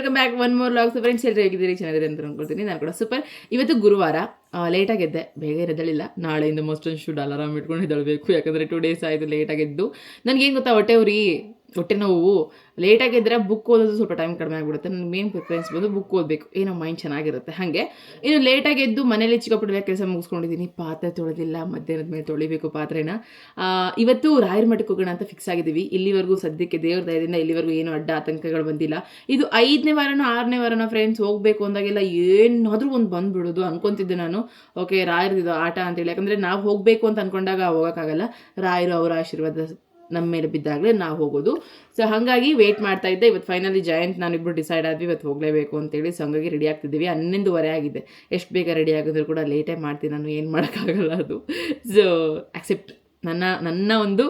Welcome back one more logs friends. ಎಲ್ಲರೂ ಹೇಗಿದ್ದೀರಿ? ಚೆನ್ನಾಗಿದೆ ಅಂತ ಅನ್ಕೊಳ್ತೀನಿ. ನಾನು ಕೂಡ ಸೂಪರ್. ಇವತ್ತು ಗುರುವಾರ, ಲೇಟಾಗಿದ್ದೆ, ಬೇಗ ಎದ್ದೇಳಿಲ್ಲ. ನಾಳೆಯಿಂದ ಮಸ್ಟ್ ಆ್ಯಂಡ್ ಶುಡ್ ಅಲಾರಾಮ್ ಇಟ್ಕೊಂಡು ಎದ್ದೇಳಬೇಕು, ಯಾಕಂದರೆ 2 days ಆಯಿತು ಲೇಟಾಗಿದ್ದು. ನನಗೇನು ಗೊತ್ತಾ, ಹೊಟ್ಟೆ ನೋವು. ಲೇಟಾಗಿದ್ದರೆ ಬುಕ್ ಓದೋದು ಸ್ವಲ್ಪ ಟೈಮ್ ಕಡಿಮೆ ಆಗಿಬಿಡುತ್ತೆ. ನನಗೆ ಮೇನ್ ಪ್ರಿಫರೆನ್ಸ್ ಬಂದು ಬುಕ್ ಓದಬೇಕು, ಏನೋ ಮೈಂಡ್ ಚೆನ್ನಾಗಿರುತ್ತೆ. ಹಾಗೆ ಇನ್ನು ಲೇಟಾಗೆದ್ದು ಮನೇಲಿ ಚಿಕ್ಕಪುಟ್ಟ ಕೆಲಸ ಮುಗಿಸ್ಕೊಂಡಿದ್ದೀನಿ. ಪಾತ್ರೆ ತೊಳೆದಿಲ್ಲ, ಮಧ್ಯಾಹ್ನದ ಮೇಲೆ ತೊಳಿಬೇಕು ಪಾತ್ರೆನ. ಇವತ್ತು ರಾಯರ ಮಠಕ್ಕೆ ಹೋಗೋಣ ಅಂತ ಫಿಕ್ಸ್ ಆಗಿದ್ದೀವಿ. ಇಲ್ಲಿವರೆಗೂ ಸದ್ಯಕ್ಕೆ ದೇವ್ರ ದಯದಿಂದ ಇಲ್ಲಿವರೆಗೂ ಏನು ಅಡ್ಡ ಆತಂಕಗಳು ಬಂದಿಲ್ಲ. ಇದು 5ನೇ ವಾರನೋ 6ನೇ ವಾರನೋ ಫ್ರೆಂಡ್ಸ್. ಹೋಗಬೇಕು ಅಂದಾಗೆಲ್ಲ ಏನಾದರೂ ಒಂದು ಬಂದುಬಿಡೋದು. ಅನ್ಕೊತಿದ್ದೆ ನಾನು, ಓಕೆ ರಾಯರದು ಆಟ ಅಂತೇಳಿ. ಯಾಕಂದರೆ ನಾವು ಹೋಗಬೇಕು ಅಂತ ಅಂದ್ಕೊಂಡಾಗ ಹೋಗೋಕ್ಕಾಗಲ್ಲ. ರಾಯರು ಅವರ ಆಶೀರ್ವಾದ ನಮ್ಮ ಮೇಲೆ ಬಿದ್ದಾಗಲೇ ನಾವು ಹೋಗೋದು. ಸೊ ಹಾಗಾಗಿ ವೆಯ್ಟ್ ಮಾಡ್ತಾ ಇದ್ದೆ. ಇವತ್ತು ಫೈನಲಿ ಜಯಂತ್ ನಾನಿಬ್ಬರು ಡಿಸೈಡ್ ಆದ್ವಿ ಇವತ್ತು ಹೋಗಲೇಬೇಕು ಅಂತೇಳಿ. ಸೊ ಹಂಗಾಗಿ ರೆಡಿ ಆಗ್ತಿದ್ದೀವಿ. 11:15 ಆಗಿದೆ. ಎಷ್ಟು ಬೇಗ ರೆಡಿ ಆಗಿದ್ರು ಕೂಡ ಲೇಟೇ ಮಾಡ್ತೀನಿ ನಾನು, ಏನು ಮಾಡೋಕ್ಕಾಗಲ್ಲ ಅದು. ಸೊ ಅಕ್ಸೆಪ್ಟ್, ನನ್ನ ಒಂದು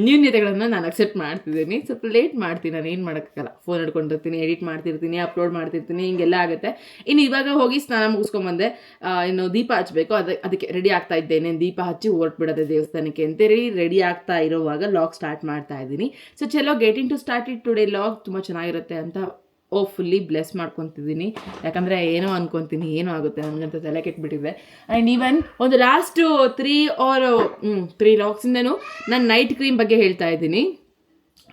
ನ್ಯೂನ್ಯತೆಗಳನ್ನು ನಾನು ಅಕ್ಸೆಪ್ಟ್ ಮಾಡ್ತಿದ್ದೀನಿ. ಸ್ವಲ್ಪ ಲೇಟ್ ಮಾಡ್ತೀನಿ, ನಾನು ಏನು ಮಾಡೋಕ್ಕಾಗಲ್ಲ. ಫೋನ್ ಹಿಡ್ಕೊಂಡಿರ್ತೀನಿ, ಎಡಿಟ್ ಮಾಡ್ತಿರ್ತೀನಿ, ಅಪ್ಲೋಡ್ ಮಾಡ್ತಿರ್ತೀನಿ, ಹಿಂಗೆಲ್ಲ ಆಗುತ್ತೆ. ಇನ್ನು ಇವಾಗ ಹೋಗಿ ಸ್ನಾನ ಮುಗಿಸ್ಕೊಂಬಂದೆ. ಇನ್ನು ದೀಪ ಹಚ್ಚಬೇಕು, ಅದಕ್ಕೆ ರೆಡಿ ಆಗ್ತಾ ಇದ್ದೇನೆ. ದೀಪ ಹಚ್ಚಿ ಹೊರಟ್ಬಿಡೋದೆ ದೇವಸ್ಥಾನಕ್ಕೆ ಅಂತೇಳಿ ರೆಡಿ ಆಗ್ತಾ ಇರೋವಾಗ ಲಾಗ್ ಸ್ಟಾರ್ಟ್ ಮಾಡ್ತಾ ಇದ್ದೀನಿ. ಸೊ ಚಲೋ getting to start it today log. ತುಂಬ ಚೆನ್ನಾಗಿರುತ್ತೆ ಅಂತ ಫುಲ್ಲಿ ಬ್ಲೆಸ್ ಮಾಡ್ಕೊತಿದ್ದೀನಿ. ಯಾಕಂದರೆ ಏನೋ ಅನ್ಕೊತೀನಿ, ಏನೋ ಆಗುತ್ತೆ ನನಗಂತ ತಲೆ ಕೆಟ್ಬಿಟ್ಟಿದೆ. ಆ್ಯಂಡ್ ಈವನ್ ಒಂದು ಲಾಸ್ಟು 3 ಲಾಗ್ಸಿಂದನೂ ನಾನು ನೈಟ್ ಕ್ರೀಮ್ ಬಗ್ಗೆ ಹೇಳ್ತಾ ಇದ್ದೀನಿ.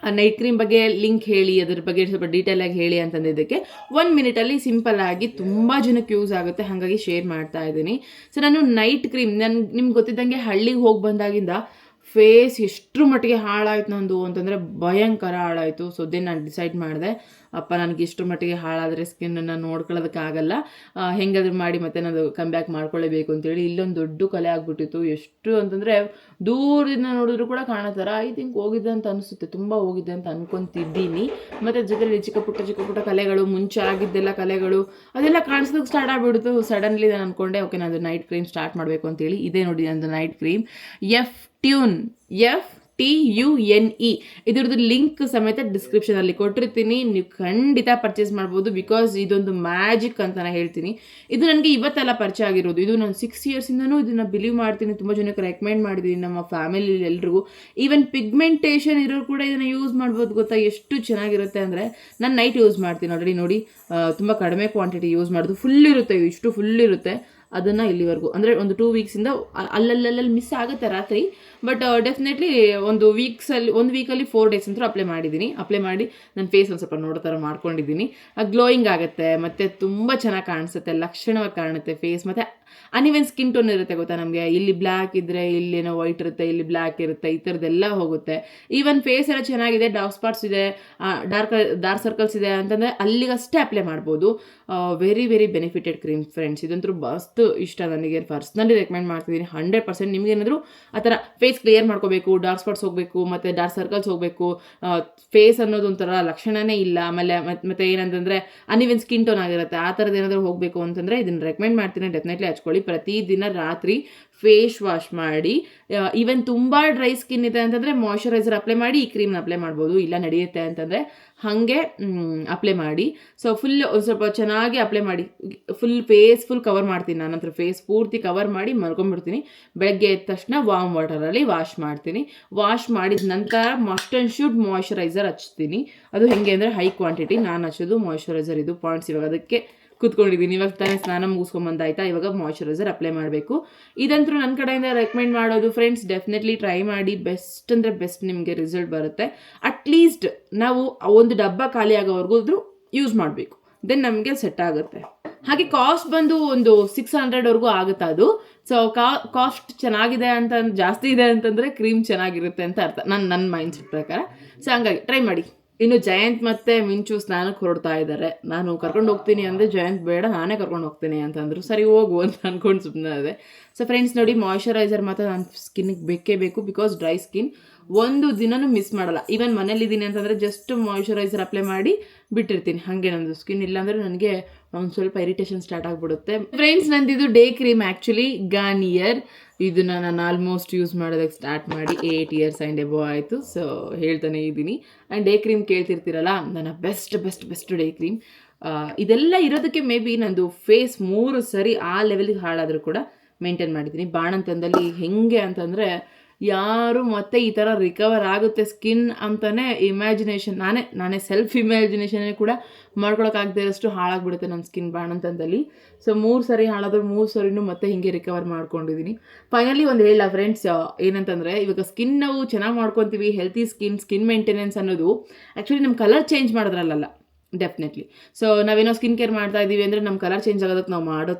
ಆ ನೈಟ್ ಕ್ರೀಮ್ ಬಗ್ಗೆ ಲಿಂಕ್ ಹೇಳಿ, ಅದ್ರ ಬಗ್ಗೆ ಸ್ವಲ್ಪ ಡೀಟೇಲಾಗಿ ಹೇಳಿ ಅಂತಂದಿದ್ದಕ್ಕೆ 1 minute ಸಿಂಪಲ್ ಆಗಿ ತುಂಬ ಜನಕ್ಕೆ ಯೂಸ್ ಆಗುತ್ತೆ, ಹಾಗಾಗಿ ಶೇರ್ ಮಾಡ್ತಾ ಇದ್ದೀನಿ. ಸೊ ನಾನು ನೈಟ್ ಕ್ರೀಮ್, ನಿಮ್ಗೆ ಗೊತ್ತಿದ್ದಂಗೆ ಹಳ್ಳಿಗೆ ಹೋಗಿ ಬಂದಾಗಿಂದ ಫೇಸ್ ಎಷ್ಟರ ಮಟ್ಟಿಗೆ ಹಾಳಾಯ್ತು ನಂದು ಅಂತಂದರೆ ಭಯಂಕರ ಹಾಳಾಯಿತು. ಸೊ ದೆನ್ ನಾನು ಡಿಸೈಡ್ ಮಾಡಿದೆ, ಅಪ್ಪ ನನಗೆ ಇಷ್ಟರ ಮಟ್ಟಿಗೆ ಹಾಳಾದರೆ ಸ್ಕಿನ್ನನ್ನು ನೋಡ್ಕೊಳ್ಳೋದಕ್ಕಾಗಲ್ಲ, ಹೆಂಗಾದ್ರೂ ಮಾಡಿ ಮತ್ತೆ ನಾನು ಕಮ್ ಬ್ಯಾಕ್ ಮಾಡ್ಕೊಳ್ಳೇಬೇಕು ಅಂತೇಳಿ. ಇಲ್ಲೊಂದು ದೊಡ್ಡ ಕಲೆ ಆಗಿಬಿಟ್ಟಿತ್ತು. ಎಷ್ಟು ಅಂತಂದರೆ ದೂರದಿಂದ ನೋಡಿದ್ರು ಕೂಡ ಕಾಣೋಥರ ಐ ಥಿಂಕ್ ಹೋಗಿದೆ ಅಂತ ಅನಿಸುತ್ತೆ, ತುಂಬ ಹೋಗಿದೆ ಅಂತ ಅನ್ಕೊತಿದ್ದೀನಿ. ಮತ್ತು ಜೊತೆಲಿ ಚಿಕ್ಕ ಪುಟ್ಟ ಕಲೆಗಳು, ಮುಂಚೆ ಆಗಿದ್ದೆಲ್ಲ ಕಲೆಗಳು ಅದೆಲ್ಲ ಕಾಣಿಸೋದಕ್ಕೆ ಸ್ಟಾರ್ಟ್ ಆಗಿಬಿಡ್ತು. ಸಡನ್ಲಿ ನಾನು ಅಂದ್ಕೊಂಡೆ, ಓಕೆ ನಾನು ನೈಟ್ ಕ್ರೀಮ್ ಸ್ಟಾರ್ಟ್ ಮಾಡಬೇಕು ಅಂತೇಳಿ. ಇದೇ ನೋಡಿ ನಂದು ನೈಟ್ ಕ್ರೀಮ್, FTUNE. ಇದ್ರದ್ದು ಲಿಂಕ್ ಸಮೇತ ಡಿಸ್ಕ್ರಿಪ್ಷನಲ್ಲಿ ಕೊಟ್ಟಿರ್ತೀನಿ, ನೀವು ಖಂಡಿತ ಪರ್ಚೇಸ್ ಮಾಡ್ಬೋದು. ಬಿಕಾಸ್ ಇದೊಂದು ಮ್ಯಾಜಿಕ್ ಅಂತ ನಾನು ಹೇಳ್ತೀನಿ. ಇದು ನನಗೆ ಇವತ್ತೆಲ್ಲ ಪರಿಚಯ ಆಗಿರೋದು. ಇದು ನಾನು 6 yearsಯಿಂದನೂ ಇದನ್ನು ಬಿಲೀವ್ ಮಾಡ್ತೀನಿ. ತುಂಬ ಜನಕ್ಕೆ ರೆಕಮೆಂಡ್ ಮಾಡಿದ್ದೀನಿ, ನಮ್ಮ ಫ್ಯಾಮಿಲಿ ಎಲ್ರಿಗೂ. ಈವನ್ ಪಿಗ್ಮೆಂಟೇಷನ್ ಇರೋರು ಕೂಡ ಇದನ್ನು ಯೂಸ್ ಮಾಡ್ಬೋದು. ಗೊತ್ತಾ ಎಷ್ಟು ಚೆನ್ನಾಗಿರುತ್ತೆ ಅಂದರೆ, ನಾನು ನೈಟ್ ಯೂಸ್ ಮಾಡ್ತೀನಿ ಆಲ್ರೆಡಿ. ನೋಡಿ ತುಂಬ ಕಡಿಮೆ ಕ್ವಾಂಟಿಟಿ ಯೂಸ್ ಮಾಡೋದು. ಫುಲ್ ಇರುತ್ತೆ, ಇಷ್ಟು ಫುಲ್ ಇರುತ್ತೆ. ಅದನ್ನು ಇಲ್ಲಿವರೆಗೂ ಅಂದರೆ ಒಂದು 2 weeksಯಿಂದ ಅಲ್ಲಲ್ಲಿ ಮಿಸ್ ಆಗುತ್ತೆ ರಾತ್ರಿ. ಬಟ್ ಡೆಫಿನೆಟ್ಲಿ ಒಂದು ವೀಕಲ್ಲಿ 4 days ಅಂತೂ ಅಪ್ಲೈ ಮಾಡಿ ನನ್ನ ಫೇಸ್ ಒಂದು ಸ್ವಲ್ಪ ನೋಡೋ ಥರ ಮಾಡ್ಕೊಂಡಿದ್ದೀನಿ. ಗ್ಲೋಯಿಂಗ್ ಆಗುತ್ತೆ, ಮತ್ತು ತುಂಬ ಚೆನ್ನಾಗಿ ಕಾಣಿಸುತ್ತೆ, ಲಕ್ಷಣವಾಗಿ ಕಾಣುತ್ತೆ ಫೇಸ್. ಮತ್ತು ಅನ್ಇವನ್ ಸ್ಕಿನ್ ಟೋನ್ ಇರುತ್ತೆ ಗೊತ್ತಾ ನಮಗೆ. ಇಲ್ಲಿ ಬ್ಲ್ಯಾಕ್ ಇದ್ದರೆ ಇಲ್ಲೇನೋ ವೈಟ್ ಇರುತ್ತೆ, ಇಲ್ಲಿ ಬ್ಲ್ಯಾಕ್ ಇರುತ್ತೆ, ಈ ಥರದ್ದೆಲ್ಲ ಹೋಗುತ್ತೆ. ಈವನ್ ಫೇಸ್ ಎಲ್ಲ ಚೆನ್ನಾಗಿದೆ, ಡಾರ್ಕ್ ಸ್ಪಾಟ್ಸ್ ಇದೆ, ಡಾರ್ಕ್ ಸರ್ಕಲ್ಸ್ ಇದೆ ಅಂತಂದರೆ ಅಲ್ಲಿಗಷ್ಟೇ ಅಪ್ಲೈ ಮಾಡ್ಬೋದು. Very benefited cream friends. ಇದಂತೂ ಮಸ್ತ್ ಇಷ್ಟ ನನಗೆ, ಪರ್ಸ್ನಲಿ ರೆಕಮೆಂಡ್ ಮಾಡ್ತಿದ್ದೀನಿ 100%. ನಿಮಗೇನಾದರೂ ಆ ಥರ ಫೇಸ್ ಕ್ಲಿಯರ್ ಮಾಡ್ಕೋಬೇಕು, ಡಾರ್ಕ್ ಸ್ಪಾಟ್ಸ್ ಹೋಗಬೇಕು, ಮತ್ತು ಡಾರ್ಕ್ ಸರ್ಕಲ್ಸ್ ಹೋಗಬೇಕು, ಫೇಸ್ ಅನ್ನೋದು ಒಂಥರ ಲಕ್ಷಣವೇ ಇಲ್ಲ, ಆಮೇಲೆ ಮತ್ತೆ ಏನಂತಂದರೆ ಅನ್ಇವನ್ ಸ್ಕಿನ್ ಟೋನ್ ಆಗಿರುತ್ತೆ, ಆ ಥರದ್ದು ಏನಾದರೂ ಹೋಗಬೇಕು ಅಂತಂದರೆ ಇದನ್ನು ರೆಕಮೆಂಡ್ ಮಾಡ್ತೀನಿ. ಡೆಫಿನೆಟ್ಲಿ ಹಚ್ಕೊಳ್ಳಿ. ಪ್ರತಿದಿನ ರಾತ್ರಿ ಫೇಸ್ ವಾಶ್ ಮಾಡಿ. ಈವನ್ ತುಂಬ ಡ್ರೈ ಸ್ಕಿನ್ ಇದೆ ಅಂತಂದರೆ ಮಾಯ್ಶ್ಚರೈಸರ್ ಅಪ್ಲೈ ಮಾಡಿ ಈ ಕ್ರೀಮ್ನ ಅಪ್ಲೈ ಮಾಡ್ಬೋದು. ಇಲ್ಲ ನಡೆಯುತ್ತೆ ಅಂತಂದರೆ ಹಾಗೆ ಅಪ್ಲೈ ಮಾಡಿ. ಸೊ ಒಂದು ಸ್ವಲ್ಪ ಚೆನ್ನಾಗಿ ಅಪ್ಲೈ ಮಾಡಿ. ಫುಲ್ ಕವರ್ ಮಾಡ್ತೀನಿ. ನಾನು ಹತ್ರ ಫೇಸ್ ಪೂರ್ತಿ ಕವರ್ ಮಾಡಿ ಮಲ್ಕೊಂಡ್ಬಿಡ್ತೀನಿ. ಬೆಳಗ್ಗೆ ಎದ್ದ ತಕ್ಷಣ ವಾರ್ಮ್ ವಾಟರಲ್ಲಿ ವಾಶ್ ಮಾಡ್ತೀನಿ. ವಾಶ್ ಮಾಡಿದ ನಂತರ ಮಸ್ಟ್ ಆ್ಯಂಡ್ ಶುಡ್ ಮಾಯ್ಶ್ಚರೈಸರ್ ಹಚ್ತೀನಿ. ಅದು ಹೆಂಗೆ ಅಂದರೆ ಹೈ ಕ್ವಾಂಟಿಟಿ ನಾನು ಹಚ್ಚೋದು ಮಾಯ್ಶ್ಚರೈಸರ್. ಇದು ಪಾಯಿಂಟ್ಸ್ ಇವಾಗ ಅದಕ್ಕೆ ಕೂತ್ಕೊಂಡಿದ್ದೀನಿ. ಇವಾಗ ತಾನೇ ಸ್ನಾನ ಮುಗಿಸ್ಕೊಂಬಂದಾಯ್ತಾ, ಇವಾಗ ಮಾಯ್ಶ್ಚರೈಸರ್ ಅಪ್ಲೈ ಮಾಡಬೇಕು. ಇದಂತೂ ನನ್ನ ಕಡೆಯಿಂದ ರೆಕಮೆಂಡ್ ಮಾಡೋದು ಫ್ರೆಂಡ್ಸ್. ಡೆಫಿನೆಟ್ಲಿ ಟ್ರೈ ಮಾಡಿ. ಬೆಸ್ಟ್ ಅಂದರೆ ಬೆಸ್ಟ್ ನಿಮಗೆ ರಿಸಲ್ಟ್ ಬರುತ್ತೆ. ಅಟ್ಲೀಸ್ಟ್ ನಾವು ಒಂದು ಡಬ್ಬ ಖಾಲಿ ಆಗೋವರೆಗೂ ಯೂಸ್ ಮಾಡಬೇಕು, ದೆನ್ ನಮಗೆ ಸೆಟ್ ಆಗುತ್ತೆ. ಹಾಗೆ ಕಾಸ್ಟ್ ಬಂದು ಒಂದು 600ವರೆಗೂ ಆಗುತ್ತೆ ಅದು. ಸೊ ಕಾಸ್ಟ್ ಚೆನ್ನಾಗಿದೆ ಅಂತ, ಜಾಸ್ತಿ ಇದೆ ಅಂತಂದರೆ ಕ್ರೀಮ್ ಚೆನ್ನಾಗಿರುತ್ತೆ ಅಂತ ಅರ್ಥ, ನನ್ನ ಮೈಂಡ್ ಸೆಟ್ ಪ್ರಕಾರ. ಸೊ ಹಂಗಾಗಿ ಟ್ರೈ ಮಾಡಿ. ಇನ್ನು ಜಯಂತ್ ಮತ್ತು ಮಿಂಚು ಸ್ನಾನಕ್ಕೆ ಹೊರಡ್ತಾ ಇದ್ದಾರೆ. ನಾನು ಕರ್ಕೊಂಡು ಹೋಗ್ತೀನಿ ಅಂದರೆ ಜಯಂತ್ ಬೇಡ ನಾನೇ ಕರ್ಕೊಂಡು ಹೋಗ್ತೀನಿ ಅಂತಂದರು. ಸರಿ ಹೋಗು ಅಂತ ಅಂದ್ಕೊಂಡು ಸುಮ್ಮನೆ ಅದೇ. ಸೊ ಫ್ರೆಂಡ್ಸ್ ನೋಡಿ, ಮಾಯ್ಶ್ಚರೈಸರ್ ಮಾತ್ರ ನನ್ನ ಸ್ಕಿನ್ನಿಗೆ ಬೇಕೇ ಬೇಕು. ಬಿಕಾಸ್ ಡ್ರೈ ಸ್ಕಿನ್ ಒಂದು ದಿನನೂ ಮಿಸ್ ಮಾಡಲ್ಲ. ಈವನ್ ಮನೇಲಿದ್ದೀನಿ ಅಂತಂದರೆ ಜಸ್ಟ್ ಮಾಯ್ಶ್ಚರೈಸರ್ ಅಪ್ಲೈ ಮಾಡಿ ಬಿಟ್ಟಿರ್ತೀನಿ. ಹಾಗೆ ನಂದು ಸ್ಕಿನ್ ಇಲ್ಲಾಂದರೆ ನನಗೆ ಒಂದು ಸ್ವಲ್ಪ ಇರಿಟೇಷನ್ ಸ್ಟಾರ್ಟ್ ಆಗಿಬಿಡುತ್ತೆ. ಫ್ರೆಂಡ್ಸ್ ನಂದಿದು ಡೇ ಕ್ರೀಮ್ ಆ್ಯಕ್ಚುಲಿ ಗಾರ್ನಿಯರ್. ಇದನ್ನು ನಾನು ಆಲ್ಮೋಸ್ಟ್ ಯೂಸ್ ಮಾಡೋದಕ್ಕೆ ಸ್ಟಾರ್ಟ್ ಮಾಡಿ 8 years ಆ್ಯಂಡ್ ಎಬೋ ಆಯಿತು. ಸೊ ಹೇಳ್ತಾನೆ ಇದ್ದೀನಿ. ಆ್ಯಂಡ್ ಡೇ ಕ್ರೀಮ್ ಕೇಳ್ತಿರ್ತೀರಲ್ಲ, ನನ್ನ ಬೆಸ್ಟ್ ಡೇ ಕ್ರೀಮ್. ಇದೆಲ್ಲ ಇರೋದಕ್ಕೆ ಮೇ ಬಿ ನಂದು ಫೇಸ್ 3 ಸರಿ ಆ ಲೆವೆಲಿಗೆ ಹಾಳಾದರೂ ಕೂಡ ಮೇಂಟೈನ್ ಮಾಡಿದ್ದೀನಿ. ಬಾಣಂತನದಲ್ಲಿ ಹೆಂಗೆ ಅಂತಂದರೆ ಯಾರು ಮತ್ತೆ ಈ ಥರ ರಿಕವರ್ ಆಗುತ್ತೆ ಸ್ಕಿನ್ ಅಂತಾನೆ ಇಮ್ಯಾಜಿನೇಷನ್ ನಾನೇ ಸೆಲ್ಫ್ ಇಮ್ಯಾಜಿನೇಷನ್ ಕೂಡ ಮಾಡ್ಕೊಳಕ್ಕಾಗದೇ ಇರೋಷ್ಟು ಹಾಳಾಗ್ಬಿಡುತ್ತೆ ನನ್ನ ಸ್ಕಿನ್ ಬಾಣಂತನದಲ್ಲಿ. ಸೊ 3 ಸರಿ ಹಾಳಾದ್ರೆ 3 ಸರಿನೂ ಮತ್ತೆ ಹಿಂಗೆ ರಿಕವರ್ ಮಾಡ್ಕೊಂಡಿದ್ದೀನಿ. ಫೈನಲಿ ಒಂದು ಹೇಳ ಫ್ರೆಂಡ್ಸ್, ಏನಂತಂದರೆ ಇವಾಗ ಸ್ಕಿನ್ ನಾವು ಚೆನ್ನಾಗಿ ಮಾಡ್ಕೊತೀವಿ, ಹೆಲ್ತಿ ಸ್ಕಿನ್ ಮೇಂಟೆನೆನ್ಸ್ ಅನ್ನೋದು ಆ್ಯಕ್ಚುಲಿ ನಮ್ಮ ಕಲರ್ ಚೇಂಜ್ ಮಾಡೋದ್ರಲ್ಲ, ಡೆಫಿನೆಟ್ಲಿ. ಸೊ ನಾವೇನೋ ಸ್ಕಿನ್ ಕೇರ್ ಮಾಡ್ತಾ ಇದ್ದೀವಿ ಅಂದರೆ ನಮ್ಮ ಕಲರ್ ಚೇಂಜ್ ಆಗೋದಕ್ಕೆ ನಾವು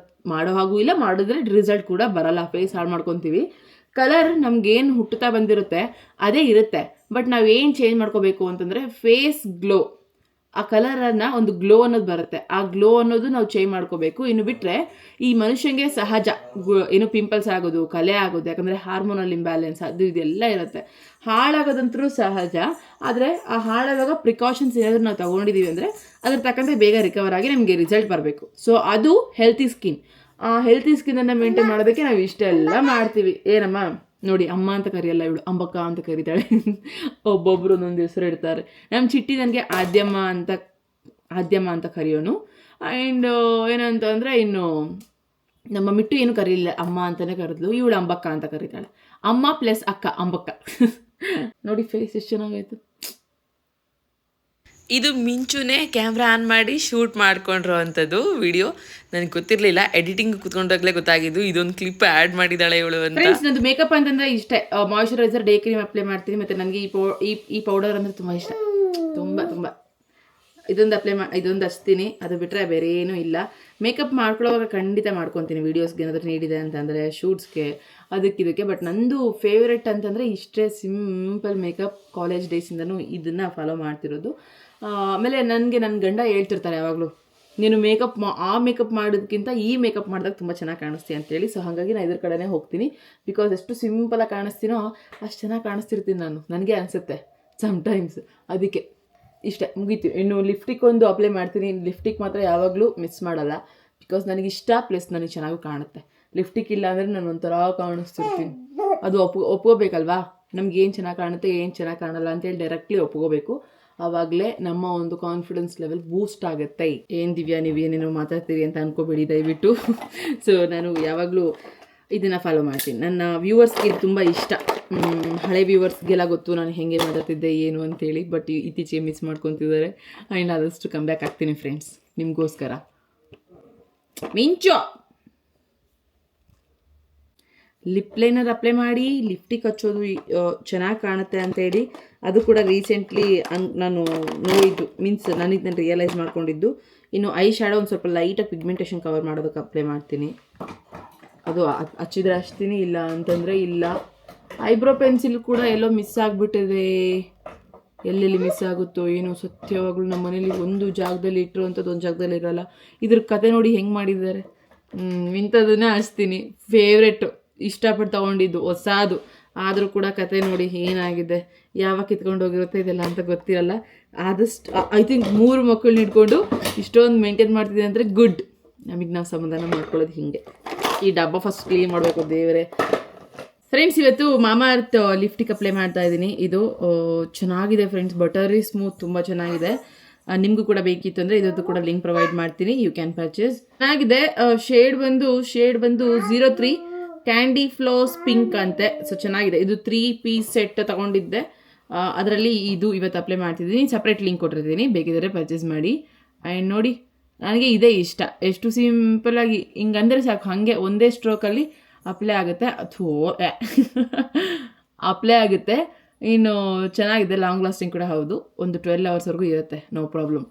ಮಾಡೋ ಹಾಗೂ ಇಲ್ಲ, ಮಾಡಿದ್ರೆ ರಿಸಲ್ಟ್ ಕೂಡ ಬರಲ್ಲ, ಫೇಸ್ ಹಾಳು ಮಾಡ್ಕೊತೀವಿ. ಕಲರ್ ನಮ್ಗೇನು ಹುಟ್ಟುತ್ತಾ ಬಂದಿರುತ್ತೆ ಅದೇ ಇರುತ್ತೆ, ಬಟ್ ನಾವೇನು ಚೇಂಜ್ ಮಾಡ್ಕೋಬೇಕು ಅಂತಂದರೆ ಫೇಸ್ ಗ್ಲೋ, ಆ ಕಲರನ್ನು ಒಂದು ಗ್ಲೋ ಅನ್ನೋದು ಬರುತ್ತೆ, ಆ ಗ್ಲೋ ಅನ್ನೋದು ನಾವು ಚೇಂಜ್ ಮಾಡ್ಕೋಬೇಕು. ಇನ್ನು ಬಿಟ್ಟರೆ ಈ ಮನುಷ್ಯಂಗೆ ಸಹಜ ಏನು ಪಿಂಪಲ್ಸ್ ಆಗೋದು, ಕಲೆ ಆಗೋದು, ಯಾಕಂದರೆ ಹಾರ್ಮೋನಲ್ ಇಂಬ್ಯಾಲೆನ್ಸ್ ಅದು ಇದೆಲ್ಲ ಇರುತ್ತೆ. ಹಾಳಾಗೋದಂತರೂ ಸಹಜ, ಆದರೆ ಆ ಹಾಳಾದಾಗ ಪ್ರಿಕಾಷನ್ಸ್ ಏನಾದರೂ ನಾವು ತೊಗೊಂಡಿದ್ದೀವಿ ಅಂದರೆ ಅದ್ರ ತಕ್ಕಂತೆ ಬೇಗ ರಿಕವರ್ ಆಗಿ ನಮಗೆ ರಿಸಲ್ಟ್ ಬರಬೇಕು. ಸೊ ಅದು ಹೆಲ್ತಿ ಸ್ಕಿನ್. ಆ ಹೆಲ್ತಿ ಸ್ಕಿನ್ನನ್ನು ಮೇಂಟೈನ್ ಮಾಡೋದಕ್ಕೆ ನಾವು ಇಷ್ಟೆಲ್ಲ ಮಾಡ್ತೀವಿ. ಏನಮ್ಮ ನೋಡಿ, ಅಮ್ಮ ಅಂತ ಕರೆಯಲ್ಲ ಇವಳು, ಅಂಬಕ್ಕ ಅಂತ ಕರೀತಾಳೆ. ಒಬ್ಬೊಬ್ಬರು ಒಂದೊಂದು ಹೆಸರು ಇಡ್ತಾರೆ. ನಮ್ಮ ಚಿಟ್ಟಿ ನನಗೆ ಆದ್ಯಮ್ಮ ಅಂತ ಕರೆಯೋನು. ಆ್ಯಂಡ್ ಏನಂತ ಅಂದರೆ ಇನ್ನು ನಮ್ಮ ಮಿಟ್ಟು ಏನು ಕರೀಲಿಲ್ಲ, ಅಮ್ಮ ಅಂತಲೇ ಕರೆದ್ಲು. ಇವಳು ಅಂಬಕ್ಕ ಅಂತ ಕರೀತಾಳೆ. ಅಮ್ಮ ಪ್ಲಸ್ ಅಕ್ಕ ಅಂಬಕ್ಕ. ನೋಡಿ ಫೇಸ್ ಎಷ್ಟು ಚೆನ್ನಾಗಾಯ್ತು. ಇದು ಮಿಂಚುನೇ ಕ್ಯಾಮ್ರಾ ಆನ್ ಮಾಡಿ ಶೂಟ್ ಮಾಡ್ಕೊಂಡಿರೋ ಅಂಥದ್ದು ವಿಡಿಯೋ. ನನಗೆ ಗೊತ್ತಿರಲಿಲ್ಲ, ಎಡಿಟಿಂಗ್ ಕುತ್ಕೊಂಡಾಗಲೇ ಗೊತ್ತಾಗಿದ್ದು ಇದೊಂದು ಕ್ಲಿಪ್ ಆ್ಯಡ್ ಮಾಡಿದ್ದಾಳೆ ಇವಳು ಅಂತ. ಫ್ರೆಂಡ್ಸ್, ನಂದು ಮೇಕಪ್ ಅಂತಂದರೆ ಇಷ್ಟೇ. ಮಾಯ್ಶ್ಚರೈಸರ್, ಡೇ ಕ್ರೀಮ್ ಅಪ್ಲೈ ಮಾಡ್ತೀನಿ, ಮತ್ತು ನನಗೆ ಈ ಪೌಡರ್ ಅಂದರೆ ತುಂಬ ಇಷ್ಟ, ತುಂಬ ಇದೊಂದು ಹಚ್ತೀನಿ. ಅದು ಬಿಟ್ಟರೆ ಬೇರೆ ಏನೂ ಇಲ್ಲ. ಮೇಕಪ್ ಮಾಡ್ಕೊಳ್ಳೋವಾಗ ಖಂಡಿತ ಮಾಡ್ಕೊತೀನಿ, ವೀಡಿಯೋಸ್ಗೆ ಏನಾದರೂ ನೀಡಿದೆ ಅಂತಂದರೆ, ಶೂಟ್ಸ್ಗೆ, ಇದಕ್ಕೆ. ಬಟ್ ನಂದು ಫೇವ್ರೆಟ್ ಅಂತಂದರೆ ಇಷ್ಟೇ, ಸಿಂಪಲ್ ಮೇಕಪ್. ಕಾಲೇಜ್ ಡೇಸಿಂದನೂ ಇದನ್ನು ಫಾಲೋ ಮಾಡ್ತಿರೋದು. ಆಮೇಲೆ ನನಗೆ ನನ್ನ ಗಂಡ ಹೇಳ್ತಿರ್ತಾರೆ ಯಾವಾಗಲೂ, ನೀನು ಆ ಮೇಕಪ್ ಮಾಡೋದಕ್ಕಿಂತ ಈ ಮೇಕಪ್ ಮಾಡಿದಾಗ ತುಂಬ ಚೆನ್ನಾಗಿ ಕಾಣಿಸ್ತೀಯ ಅಂತೇಳಿ. ಸೊ ಹಾಗಾಗಿ ನಾನು ಇದ್ರ ಕಡೆನೇ ಹೋಗ್ತೀನಿ. ಬಿಕಾಸ್ ಎಷ್ಟು ಸಿಂಪಲಾಗಿ ಕಾಣಿಸ್ತೀನೋ ಅಷ್ಟು ಚೆನ್ನಾಗಿ ಕಾಣಿಸ್ತಿರ್ತೀನಿ ನಾನು, ನನಗೆ ಅನಿಸುತ್ತೆ ಸಮ್ಟೈಮ್ಸ್. ಅದಕ್ಕೆ ಇಷ್ಟೇ, ಮುಗೀತು. ಇನ್ನು ಲಿಫ್ಟಿಕ್ ಒಂದು ಅಪ್ಲೈ ಮಾಡ್ತೀನಿ. ಲಿಫ್ಟಿಕ್ ಮಾತ್ರ ಯಾವಾಗಲೂ ಮಿಸ್ ಮಾಡಲ್ಲ, ಬಿಕಾಸ್ ನನಗಿಷ್ಟ, ಪ್ಲಸ್ ನನಗೆ ಚೆನ್ನಾಗೂ ಕಾಣುತ್ತೆ. ಲಿಫ್ಟಿಕ್ ಇಲ್ಲ ಅಂದರೆ ನಾನು ಒಂಥರ ಕಾಣಿಸ್ತಿರ್ತೀನಿ. ಅದು ಒಪ್ಕೋಬೇಕಲ್ವಾ, ನಮ್ಗೆ ಏನು ಚೆನ್ನಾಗಿ ಕಾಣುತ್ತೆ, ಏನು ಚೆನ್ನಾಗಿ ಕಾಣಲ್ಲ ಅಂತೇಳಿ ಡೈರೆಕ್ಟ್ಲಿ ಒಪ್ಕೋಬೇಕು. ಆವಾಗಲೇ ನಮ್ಮ ಒಂದು ಕಾನ್ಫಿಡೆನ್ಸ್ ಲೆವೆಲ್ ಬೂಸ್ಟ್ ಆಗುತ್ತೆ. ಏನು ದಿವ್ಯಾ ನೀವು ಏನೇನೋ ಮಾತಾಡ್ತೀರಿ ಅಂತ ಅನ್ಕೋಬೇಡಿ ದಯವಿಟ್ಟು. ಸೊ ನಾನು ಯಾವಾಗಲೂ ಇದನ್ನು ಫಾಲೋ ಮಾಡ್ತೀನಿ. ನನ್ನ ವ್ಯೂವರ್ಸ್ಗೆ ಇದು ತುಂಬ ಇಷ್ಟ. ಹಳೆ ವ್ಯೂವರ್ಸ್ಗೆಲ್ಲ ಗೊತ್ತು ನಾನು ಹೇಗೆ ಮಾತಾಡ್ತಿದ್ದೆ ಏನು ಅಂತೇಳಿ. ಬಟ್ ಇತ್ತೀಚೆಗೆ ಮಿಸ್ ಮಾಡ್ಕೊತಿದ್ದಾರೆ. ಆ್ಯಂಡ್ ಆದಷ್ಟು ಕಮ್ ಬ್ಯಾಕ್ ಆಗ್ತೀನಿ ಫ್ರೆಂಡ್ಸ್, ನಿಮಗೋಸ್ಕರ. ಮಿಂಚು ಲಿಪ್ ಲೈನರ್ ಅಪ್ಲೈ ಮಾಡಿ ಲಿಫ್ಟಿಕ್ ಹಚ್ಚೋದು ಚೆನ್ನಾಗಿ ಕಾಣುತ್ತೆ ಅಂತೇಳಿ, ಅದು ಕೂಡ ರೀಸೆಂಟ್ಲಿ ನಾನು ನೋಡಿದ್ದು, ಮೀನ್ಸ್ ನಾನು ರಿಯಲೈಸ್ ಮಾಡ್ಕೊಂಡಿದ್ದು. ಇನ್ನು ಐ ಶ್ಯಾಡೋ ಒಂದು ಸ್ವಲ್ಪ ಲೈಟಾಗಿ ಪಿಗ್ಮೆಂಟೇಷನ್ ಕವರ್ ಮಾಡೋದಕ್ಕೆ ಅಪ್ಲೈ ಮಾಡ್ತೀನಿ. ಅದು ಹಚ್ಚಿದ್ರೆ ಹಚ್ತೀನಿ, ಇಲ್ಲ ಅಂತಂದರೆ ಇಲ್ಲ. ಐಬ್ರೋ ಪೆನ್ಸಿಲ್ ಕೂಡ ಎಲ್ಲೋ ಮಿಸ್ ಆಗಿಬಿಟ್ಟಿದೆ. ಎಲ್ಲೆಲ್ಲಿ ಮಿಸ್ ಆಗುತ್ತೋ ಏನೋ, ಸತ್ಯವಾಗ್ಲೂ ನಮ್ಮ ಮನೇಲಿ ಒಂದು ಜಾಗದಲ್ಲಿ ಇಟ್ಟರು ಅಂಥದ್ದು ಒಂದು ಜಾಗದಲ್ಲಿ ಇರೋಲ್ಲ. ಇದ್ರ ಕತೆ ನೋಡಿ ಹೆಂಗೆ ಮಾಡಿದ್ದಾರೆ. ಇಂಥದನ್ನೇ ಹಚ್ತೀನಿ, ಫೇವ್ರೆಟ್ಟು, ಇಷ್ಟಪಟ್ಟು ತೊಗೊಂಡಿದ್ದು, ಹೊಸದು ಆದರೂ ಕೂಡ ಕತೆ ನೋಡಿ ಏನಾಗಿದೆ, ಯಾವಾಗ ಕಿತ್ಕೊಂಡು ಹೋಗಿರುತ್ತೆ ಇದೆಲ್ಲ ಅಂತ ಗೊತ್ತಿರಲ್ಲ. ಆದಷ್ಟು ಐ ಥಿಂಕ್ 3 ಮಕ್ಕಳನ್ನ ಇಟ್ಕೊಂಡು ಇಷ್ಟೊಂದು ಮೇಂಟೈನ್ ಮಾಡ್ತಿದ್ದೀನಿ ಅಂದರೆ ಗುಡ್. ನಮಗೆ ನಾವು ಸಮಾಧಾನ ಮಾಡ್ಕೊಳ್ಳೋದು ಹೀಗೆ. ಈ ಡಬ್ಬ ಫಸ್ಟ್ ಕ್ಲೀನ್ ಮಾಡಬೇಕು ದೇವರೇ. ಫ್ರೆಂಡ್ಸ್, ಇವತ್ತು ಮಾಮಾ ಅರ್ತ್ ಲಿಫ್ಟಿಕ್ ಅಪ್ಲೈ ಮಾಡ್ತಾ ಇದ್ದೀನಿ. ಇದು ಚೆನ್ನಾಗಿದೆ ಫ್ರೆಂಡ್ಸ್, ಬಟರಿ ಸ್ಮೂತ್, ತುಂಬ ಚೆನ್ನಾಗಿದೆ. ನಿಮಗೂ ಕೂಡ ಬೇಕಿತ್ತು ಅಂದರೆ ಇದರದ್ದು ಕೂಡ ಲಿಂಕ್ ಪ್ರೊವೈಡ್ ಮಾಡ್ತೀನಿ, ಯು ಕ್ಯಾನ್ ಪರ್ಚೇಸ್. ಚೆನ್ನಾಗಿದೆ. ಶೇಡ್ ಬಂದು 03 ಕ್ಯಾಂಡಿ ಫ್ಲೋಸ್ ಪಿಂಕ್ ಅಂತೆ. ಸೊ ಚೆನ್ನಾಗಿದೆ. ಇದು 3 ಪೀಸ್ ಸೆಟ್ ತೊಗೊಂಡಿದ್ದೆ, ಅದರಲ್ಲಿ ಇದು ಇವತ್ತು ಅಪ್ಲೈ ಮಾಡ್ತಿದ್ದೀನಿ. ಸಪ್ರೇಟ್ ಲಿಂಕ್ ಕೊಟ್ಟಿರ್ತೀನಿ, ಬೇಕಿದ್ದರೆ ಪರ್ಚೇಸ್ ಮಾಡಿ. ಆ್ಯಂಡ್ ನೋಡಿ, ನನಗೆ ಇದೇ ಇಷ್ಟ. ಎಷ್ಟು ಸಿಂಪಲಾಗಿ ಹಿಂಗಂದರೆ ಸಾಕು, ಹಾಗೆ ಒಂದೇ ಸ್ಟ್ರೋಕಲ್ಲಿ ಅಪ್ಲೈ ಆಗುತ್ತೆ. ಅಪ್ಲೈ ಆಗುತ್ತೆ. ಇನ್ನು ಚೆನ್ನಾಗಿದೆ, ಲಾಂಗ್ ಲಾಸ್ಟಿಂಗ್ ಕೂಡ ಹೌದು. ಒಂದು 12 ಅವರ್ಸ್ವರೆಗೂ ಇರುತ್ತೆ, ನೋ ಪ್ರಾಬ್ಲಮ್.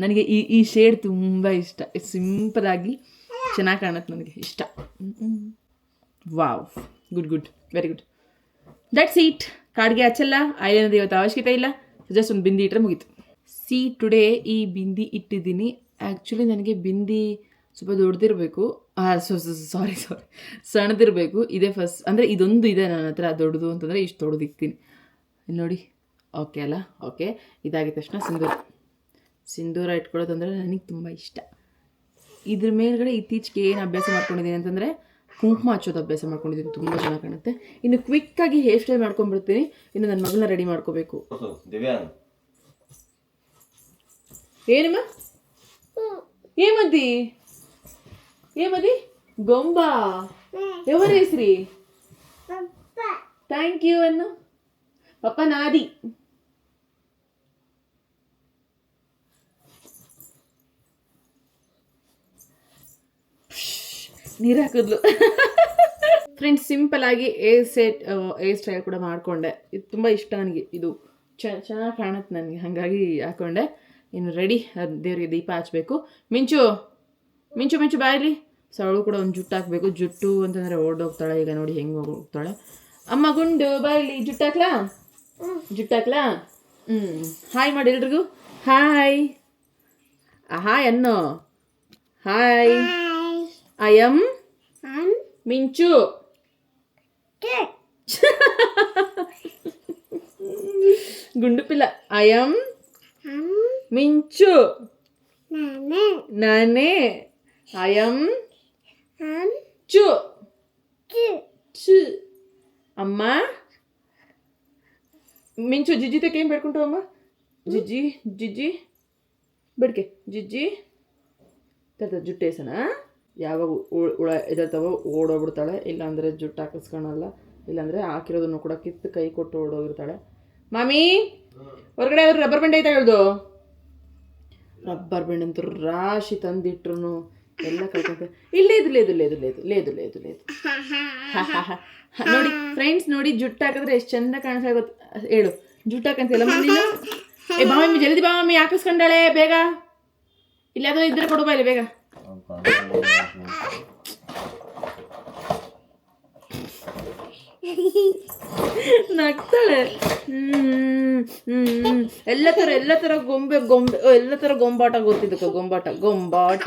ನನಗೆ ಈ ಶೇಡ್ ತುಂಬ ಇಷ್ಟ. ಸಿಂಪಲಾಗಿ ಚೆನ್ನಾಗಿ ಕಾಣುತ್ತೆ, ನನಗೆ ಇಷ್ಟ. Wow, good, very good. That's it. ಕಾಡಿಗೆ ಹಚ್ಚಲ್ಲ, ಐಲೈನರ್ ಇವತ್ತು ಅವಶ್ಯಕತೆ ಇಲ್ಲ, ಜಸ್ಟ್ ಒಂದು ಬಿಂದಿ ಇಟ್ಟರೆ ಮುಗೀತು. ಟುಡೇ ಈ ಬಿಂದಿ ಇಟ್ಟಿದ್ದೀನಿ. ಆ್ಯಕ್ಚುಲಿ ನನಗೆ ಬಿಂದಿ ಸ್ವಲ್ಪ ದೊಡ್ಡದಿರಬೇಕು, ಸಾರಿ ಸಣ್ಣದಿರಬೇಕು. ಇದೇ ಫಸ್ಟ್, ಅಂದರೆ ಇದೊಂದು ಇದೆ ನನ್ನ ಹತ್ರ ದೊಡ್ಡದು ಅಂತಂದರೆ ಇಷ್ಟು ದೊಡ್ಡದು ಇಕ್ತೀನಿ ನೋಡಿ. ಓಕೆ ಅಲ್ಲ? ಓಕೆ, ಇದಾಗಿದ ತಕ್ಷಣ ಸಿಂಧೂರ ಇಟ್ಕೊಳ್ಳೋದಂದರೆ ನನಗೆ ತುಂಬ ಇಷ್ಟ. ಇದ್ರ ಮೇಲ್ಗಡೆ ಇತ್ತೀಚೆಗೆ ಏನು ಅಭ್ಯಾಸ ಮಾಡ್ಕೊಂಡಿದ್ದೀನಿ ಅಂತಂದರೆ ಕುಂಕುಮ ಹಚ್ಚೋದು ಅಭ್ಯಾಸ ಮಾಡ್ಕೊಂಡಿದ್ದೀನಿ, ತುಂಬ ಚೆನ್ನಾಗಿ ಕಾಣುತ್ತೆ. ಇನ್ನು ಕ್ವಿಕ್ಕಾಗಿ ಹೇರ್ ಸ್ಟೈಲ್ ಮಾಡ್ಕೊಂಡ್ಬಿಡ್ತೀನಿ. ಇನ್ನು ನನ್ನ ಮಗಳನ್ನ ರೆಡಿ ಮಾಡ್ಕೋಬೇಕು. ಏನಮ್ಮ ఏమది ఏమది గొంబ ఎవరి ಹೆಸ್ರಿ ಥ್ಯಾಂಕ್ ಯು ಅನ್ನು ಪಪ್ಪ ನಾದಿ ನೀರು ಹಾಕಿದ್ಲು ಫ್ರೆಂಡ್ಸ್. ಸಿಂಪಲ್ ಆಗಿ ಏರ್ ಸ್ಟೈಲ್ ಕೂಡ ಮಾಡಿಕೊಂಡೆ. ಇದು ತುಂಬ ಇಷ್ಟ ನನಗೆ. ಇದು ಚೆನ್ನಾಗಿ ಕಾಣುತ್ತೆ ನನಗೆ, ಹಾಗಾಗಿ ಹಾಕೊಂಡೆ. ಇನ್ನು ರೆಡಿ. ದೇವರಿಗೆ ದೀಪ ಹಚ್ಚಬೇಕು. ಮಿಂಚು ಮಿಂಚು ಮಿಂಚು ಬಾಯ್ಲಿ. ಸೊ ಅವಳು ಕೂಡ ಒಂದು ಜುಟ್ಟು ಹಾಕಬೇಕು. ಜುಟ್ಟು ಅಂತಂದರೆ ಓಡೋಗ್ತಾಳೆ. ಈಗ ನೋಡಿ ಹೆಂಗೆ ಹೋಗ್ತಾಳೆ. ಅಮ್ಮ ಗುಂಡು ಬಾಯ್ಲಿ. ಜುಟ್ಟು ಹಾಕ್ಲಾ? ಜುಟ್ಟು ಹಾಕ್ಲಾ? ಹಾಯ್ ಮಾಡಿ ಎಲ್ರಿಗೂ. ಹಾಯ್ ಹಾಯ್ ಅನ್ನೋ. ಹಾಯ್. ಐ ಎಮ್ ಮಿಂಚು. ಗುಂಡು ಪಿಲ್ಲ. ಐ ಎಮ್ ಮಿಂಚು. ನಾನೇ. ಐ ಎಮ್ ಚು. ಚು. ಅಮ್ಮ ಮಿಂಚು. ಜಿಜ್ಜಿ ತಕ್ಕ ಏನು ಬೇಡ್ಕೊಂಟು ಅಮ್ಮ? ಜಿಜ್ಜಿ ಜಿಜ್ಜಿ ಬೇಡ್ಕೆ. ಜಿಜ್ಜಿ ತರ್ತ ಜುಟ್ಟು ಏಸನ. ಯಾವಾಗ ಹುಳ ಎದರ್ತಾವ ಓಡೋಗ್ಬಿಡ್ತಾಳೆ. ಇಲ್ಲಾಂದರೆ ಜುಟ್ಟು ಹಾಕಿಸ್ಕೊಳಲ್ಲ. ಇಲ್ಲಾಂದರೆ ಹಾಕಿರೋದನ್ನು ಕೂಡ ಕಿತ್ತು ಕೈ ಕೊಟ್ಟು ಓಡೋಗಿರ್ತಾಳೆ. ಮಾಮಿ ಹೊರಗಡೆ ಆದ್ರೆ ರಬ್ಬರ್ ಬ್ಯಾಂಡ್ ಐತಾ ಹೇಳ್ದು. ರಬ್ಬರ್ ಬ್ಯಾಂಡ್ ಅಂತೂ ರಾಶಿ ತಂದಿಟ್ರು ಎಲ್ಲ ಕಳ್ಕೊಂತ. ಇಲ್ಲೇ ಇದು ಲೇದು ಲೇದು ಲೇದು ಲೇದು ಲೇದು ಲೇದು. ನೋಡಿ ಫ್ರೆಂಡ್ಸ್, ನೋಡಿ ಜುಟ್ಟು ಹಾಕಿದ್ರೆ ಎಷ್ಟು ಚಂದ ಕಾಣಿಸ್ತಾ ಗೊತ್ತು. ಹೇಳು ಜುಟ್ಟು ಹಾಕಂತಿಲ್ಲ ಮಮ್ಮಿ. ಏ ಬಾ ಮಮ್ಮಿ, ಜಲ್ದಿ ಬಾ ಮಮ್ಮಿ, ಹಾಕಿಸ್ಕೊಂಡಾಳೆ ಬೇಗ. ಇಲ್ಲಾದ್ರೂ ಇದ್ರೆ ಕೊಡು ಬಾ ಇಲ್ಲಿ ಬೇಗ. ನಗ್ತಾಳೆ. ಎಲ್ಲ ತರ ಗೊಂಬೆ ಎಲ್ಲ ತರ ಗೊಂಬಾಟ ಗೊತ್ತಿದ್ದಕ್ಕ. ಗೊಂಬಾಟ ಗೊಂಬಾಟ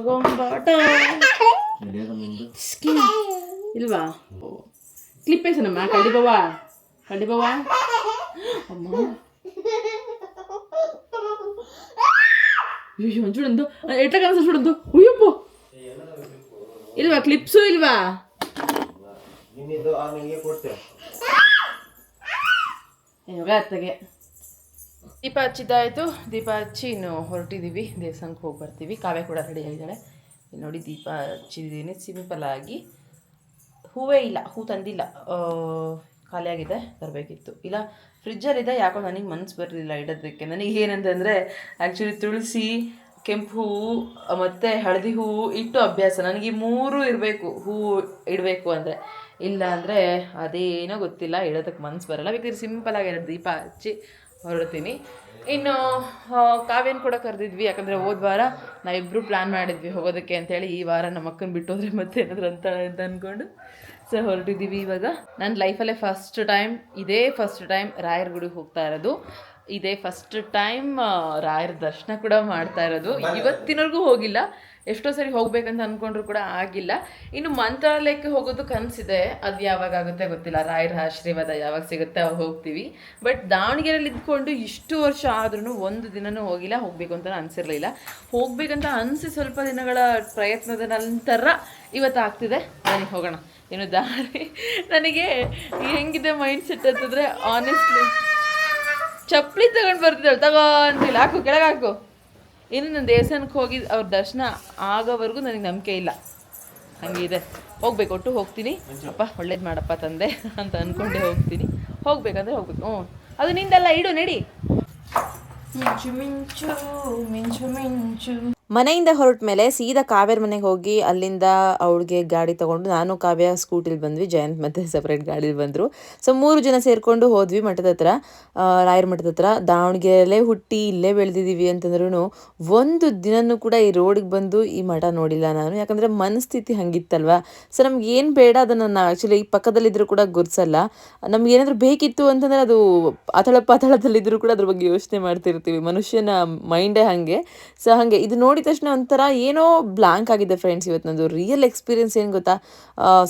ಗೊಂಬಾಟ ಇಲ್ವಾ? ಕ್ಲಿಪ್ ಏಸನಮ್ಮ. ಕಡಿಬವ್ವ ಕಡಿಬವ್ವ. ಅಮ್ಮ చూడందు ఎట్లా కనస చూడందు. ఉయ్యప్పో ఇల్వా క్లిప్స్ ఇల్వా. ಅತ್ತಗೆ ದೀಪ ಹಚ್ಚಿದ್ದಾಯಿತು. ದೀಪ ಹಚ್ಚಿ ಇನ್ನು ಹೊರಟಿದ್ದೀವಿ. ದೇವಸ್ಥಾನಕ್ಕೆ ಹೋಗಿ ಬರ್ತೀವಿ. ಕಾವ್ಯ ಕೂಡ ರೆಡಿ ಆಗಿದ್ದಾಳೆ. ನೋಡಿ ದೀಪ ಹಚ್ಚಿದ್ದೀನಿ ಸಿಂಪಲ್ ಆಗಿ. ಹೂವೇ ಇಲ್ಲ, ಹೂ ತಂದಿಲ್ಲ, ಖಾಲಿಯಾಗಿದೆ. ತರಬೇಕಿತ್ತು. ಇಲ್ಲ ಫ್ರಿಜ್ಜಲ್ಲಿದೆ, ಯಾಕೋ ನನಗೆ ಮನಸ್ಸು ಬರಲಿಲ್ಲ ಇಡೋದಕ್ಕೆ. ನನಗೆ ಏನಂತಂದರೆ ಆ್ಯಕ್ಚುಲಿ ತುಳಸಿ, ಕೆಂಪು ಹೂವು ಮತ್ತು ಹಳದಿ ಹೂವು ಇಟ್ಟು ಅಭ್ಯಾಸ. ನನಗೆ 3 ಇರಬೇಕು ಹೂವು ಇಡಬೇಕು ಅಂದರೆ. ಇಲ್ಲ ಅಂದರೆ ಅದೇನೋ ಗೊತ್ತಿಲ್ಲ, ಇಡೋದಕ್ಕೆ ಮನಸ್ಸು ಬರೋಲ್ಲ. ಬೇಕಾದ್ರೆ ಸಿಂಪಲಾಗಿ 2 ದೀಪ ಹಚ್ಚಿ ಹೊರಡ್ತೀನಿ. ಇನ್ನು ಕಾವ್ಯನ ಕೂಡ ಕರೆದಿದ್ವಿ. ಯಾಕಂದರೆ ಹೋದ ವಾರ ನಾವಿಬ್ಬರು ಪ್ಲ್ಯಾನ್ ಮಾಡಿದ್ವಿ ಹೋಗೋದಕ್ಕೆ ಅಂತೇಳಿ. ಈ ವಾರ ನಮ್ಮ ಅಕ್ಕನ ಬಿಟ್ಟು ಹೋದರೆ ಮತ್ತೆ ಏನಾದರೂ ಅಂತಾಳೆ ಅಂತ ಅಂದ್ಕೊಂಡು ಸೊ ಹೊರಟಿದ್ದೀವಿ ಇವಾಗ. ನನ್ನ ಲೈಫಲ್ಲೇ ಫಸ್ಟ್ ಟೈಮ್ ರಾಯರ ಗುಡಿಗೆ ಹೋಗ್ತಾ ಇರೋದು. ಇದೇ ಫಸ್ಟ್ ಟೈಮ್ ರಾಯರ ದರ್ಶನ ಕೂಡ ಮಾಡ್ತಾ ಇರೋದು. ಇವತ್ತಿನವರೆಗೂ ಹೋಗಿಲ್ಲ. ಎಷ್ಟೋ ಸರಿ ಹೋಗ್ಬೇಕಂತ ಅಂದ್ಕೊಂಡ್ರು ಕೂಡ ಆಗಿಲ್ಲ. ಇನ್ನು ಮಂತ್ರಾಲಯಕ್ಕೆ ಹೋಗೋದು ಕನಸಿದೆ. ಅದು ಯಾವಾಗ ಆಗುತ್ತೆ ಗೊತ್ತಿಲ್ಲ. ರಾಯರ ಆಶೀರ್ವಾದ ಯಾವಾಗ ಸಿಗುತ್ತೆ ಅವಾಗ ಹೋಗ್ತೀವಿ. ಬಟ್ ದಾವಣಗೆರೆಯಲ್ಲಿ ಇದ್ಕೊಂಡು ಇಷ್ಟು ವರ್ಷ ಆದ್ರೂ ಒಂದು ದಿನವೂ ಹೋಗಿಲ್ಲ. ಹೋಗಬೇಕು ಅಂತ ಅನಿಸಿರಲಿಲ್ಲ. ಹೋಗಬೇಕಂತ ಅನಿಸಿ ಸ್ವಲ್ಪ ದಿನಗಳ ಪ್ರಯತ್ನದ ನಂತರ ಇವತ್ತು ಆಗ್ತಿದೆ. ನನಗೆ ಹೋಗೋಣ. ಏನು ದಾರಿ ನನಗೆ ಹೆಂಗಿದೆ ಮೈಂಡ್ ಸೆಟ್ ಅಂತಂದರೆ, ಆನೆಸ್ಟ್ಲಿ ಚಪ್ಪಲಿ ತಗೊಂಡು ಬರ್ತಿದ್ದಾಳೆ. ತಗೊಂಡಿಲ್ಲ, ಹಾಕು ಕೆಳಗೆ ಹಾಕು. ಇನ್ನು ನಾನು ದೇವಸ್ಥಾನಕ್ಕೆ ಹೋಗಿ ಅವ್ರ ದರ್ಶನ ಆಗೋವರೆಗೂ ನನಗೆ ನಂಬಿಕೆ ಇಲ್ಲ. ಹಂಗಿದೆ. ಹೋಗ್ಬೇಕು, ಒಟ್ಟು ಹೋಗ್ತೀನಿ. ಅಪ್ಪ ಒಳ್ಳೇದು ಮಾಡಪ್ಪ ತಂದೆ ಅಂತ ಅಂದ್ಕೊಂಡೆ ಹೋಗ್ತೀನಿ. ಹೋಗ್ಬೇಕಂದ್ರೆ ಹೋಗ್ಬೇಕು. ಅದು ನಿಂದಲ್ಲ, ಇಡು ನಡಿ. ಮಿಂಚು ಮಿಂಚು ಮಿಂಚು ಮಿಂಚು. ಮನೆಯಿಂದ ಹೊರಟ ಮೇಲೆ ಸೀದಾ ಕಾವ್ಯರ ಮನೆಗೆ ಹೋಗಿ ಅಲ್ಲಿಂದ ಅವಳಿಗೆ ಗಾಡಿ ತೊಗೊಂಡು ನಾನು ಕಾವ್ಯ ಸ್ಕೂಟಿಲಿ ಬಂದ್ವಿ. ಜಯಂತ್ ಮತ್ತು ಸಪ್ರೇಟ್ ಗಾಡೀಲಿ ಬಂದರು. ಸೊ 3 ಜನ ಸೇರಿಕೊಂಡು ಹೋದ್ವಿ ಮಠದ ಹತ್ರ, ರಾಯರ ಮಠದ ಹತ್ರ. ದಾವಣಗೆರೆಯಲ್ಲೇ ಹುಟ್ಟಿ ಇಲ್ಲೇ ಬೆಳೆದಿದ್ದೀವಿ ಅಂತಂದ್ರೂ ಒಂದು ದಿನವೂ ಕೂಡ ಈ ರೋಡಿಗೆ ಬಂದು ಈ ಮಠ ನೋಡಿಲ್ಲ ನಾನು. ಯಾಕಂದರೆ ಮನಸ್ಥಿತಿ ಹಂಗಿತ್ತಲ್ವ. ಸೊ ನಮ್ಗೆ ಏನು ಬೇಡ ಅದನ್ನು ನಾವು ಆ್ಯಕ್ಚುಲಿ ಪಕ್ಕದಲ್ಲಿದ್ದರೂ ಕೂಡ ಗುರ್ಸಲ್ಲ. ನಮ್ಗೆ ಏನಾದರೂ ಬೇಕಿತ್ತು ಅಂತಂದರೆ ಅದು ಪಾತಾಳದಲ್ಲಿದ್ದರೂ ಕೂಡ ಅದ್ರ ಬಗ್ಗೆ ಯೋಚನೆ ಮಾಡ್ತಿರ್ತೀವಿ. ಮನುಷ್ಯನ ಮೈಂಡೇ ಹಾಗೆ. ಸೊ ಹಾಗೆ ಇದು ನೋಡಿ ನೋಡಿದ ತಕ್ಷಣ ಒಂಥರ ಏನೋ ಬ್ಲ್ಯಾಂಕ್ ಆಗಿದೆ ಫ್ರೆಂಡ್ಸ್. ಇವತ್ತು ನಂದು ರಿಯಲ್ ಎಕ್ಸ್ಪೀರಿಯನ್ಸ್ ಏನು ಗೊತ್ತಾ,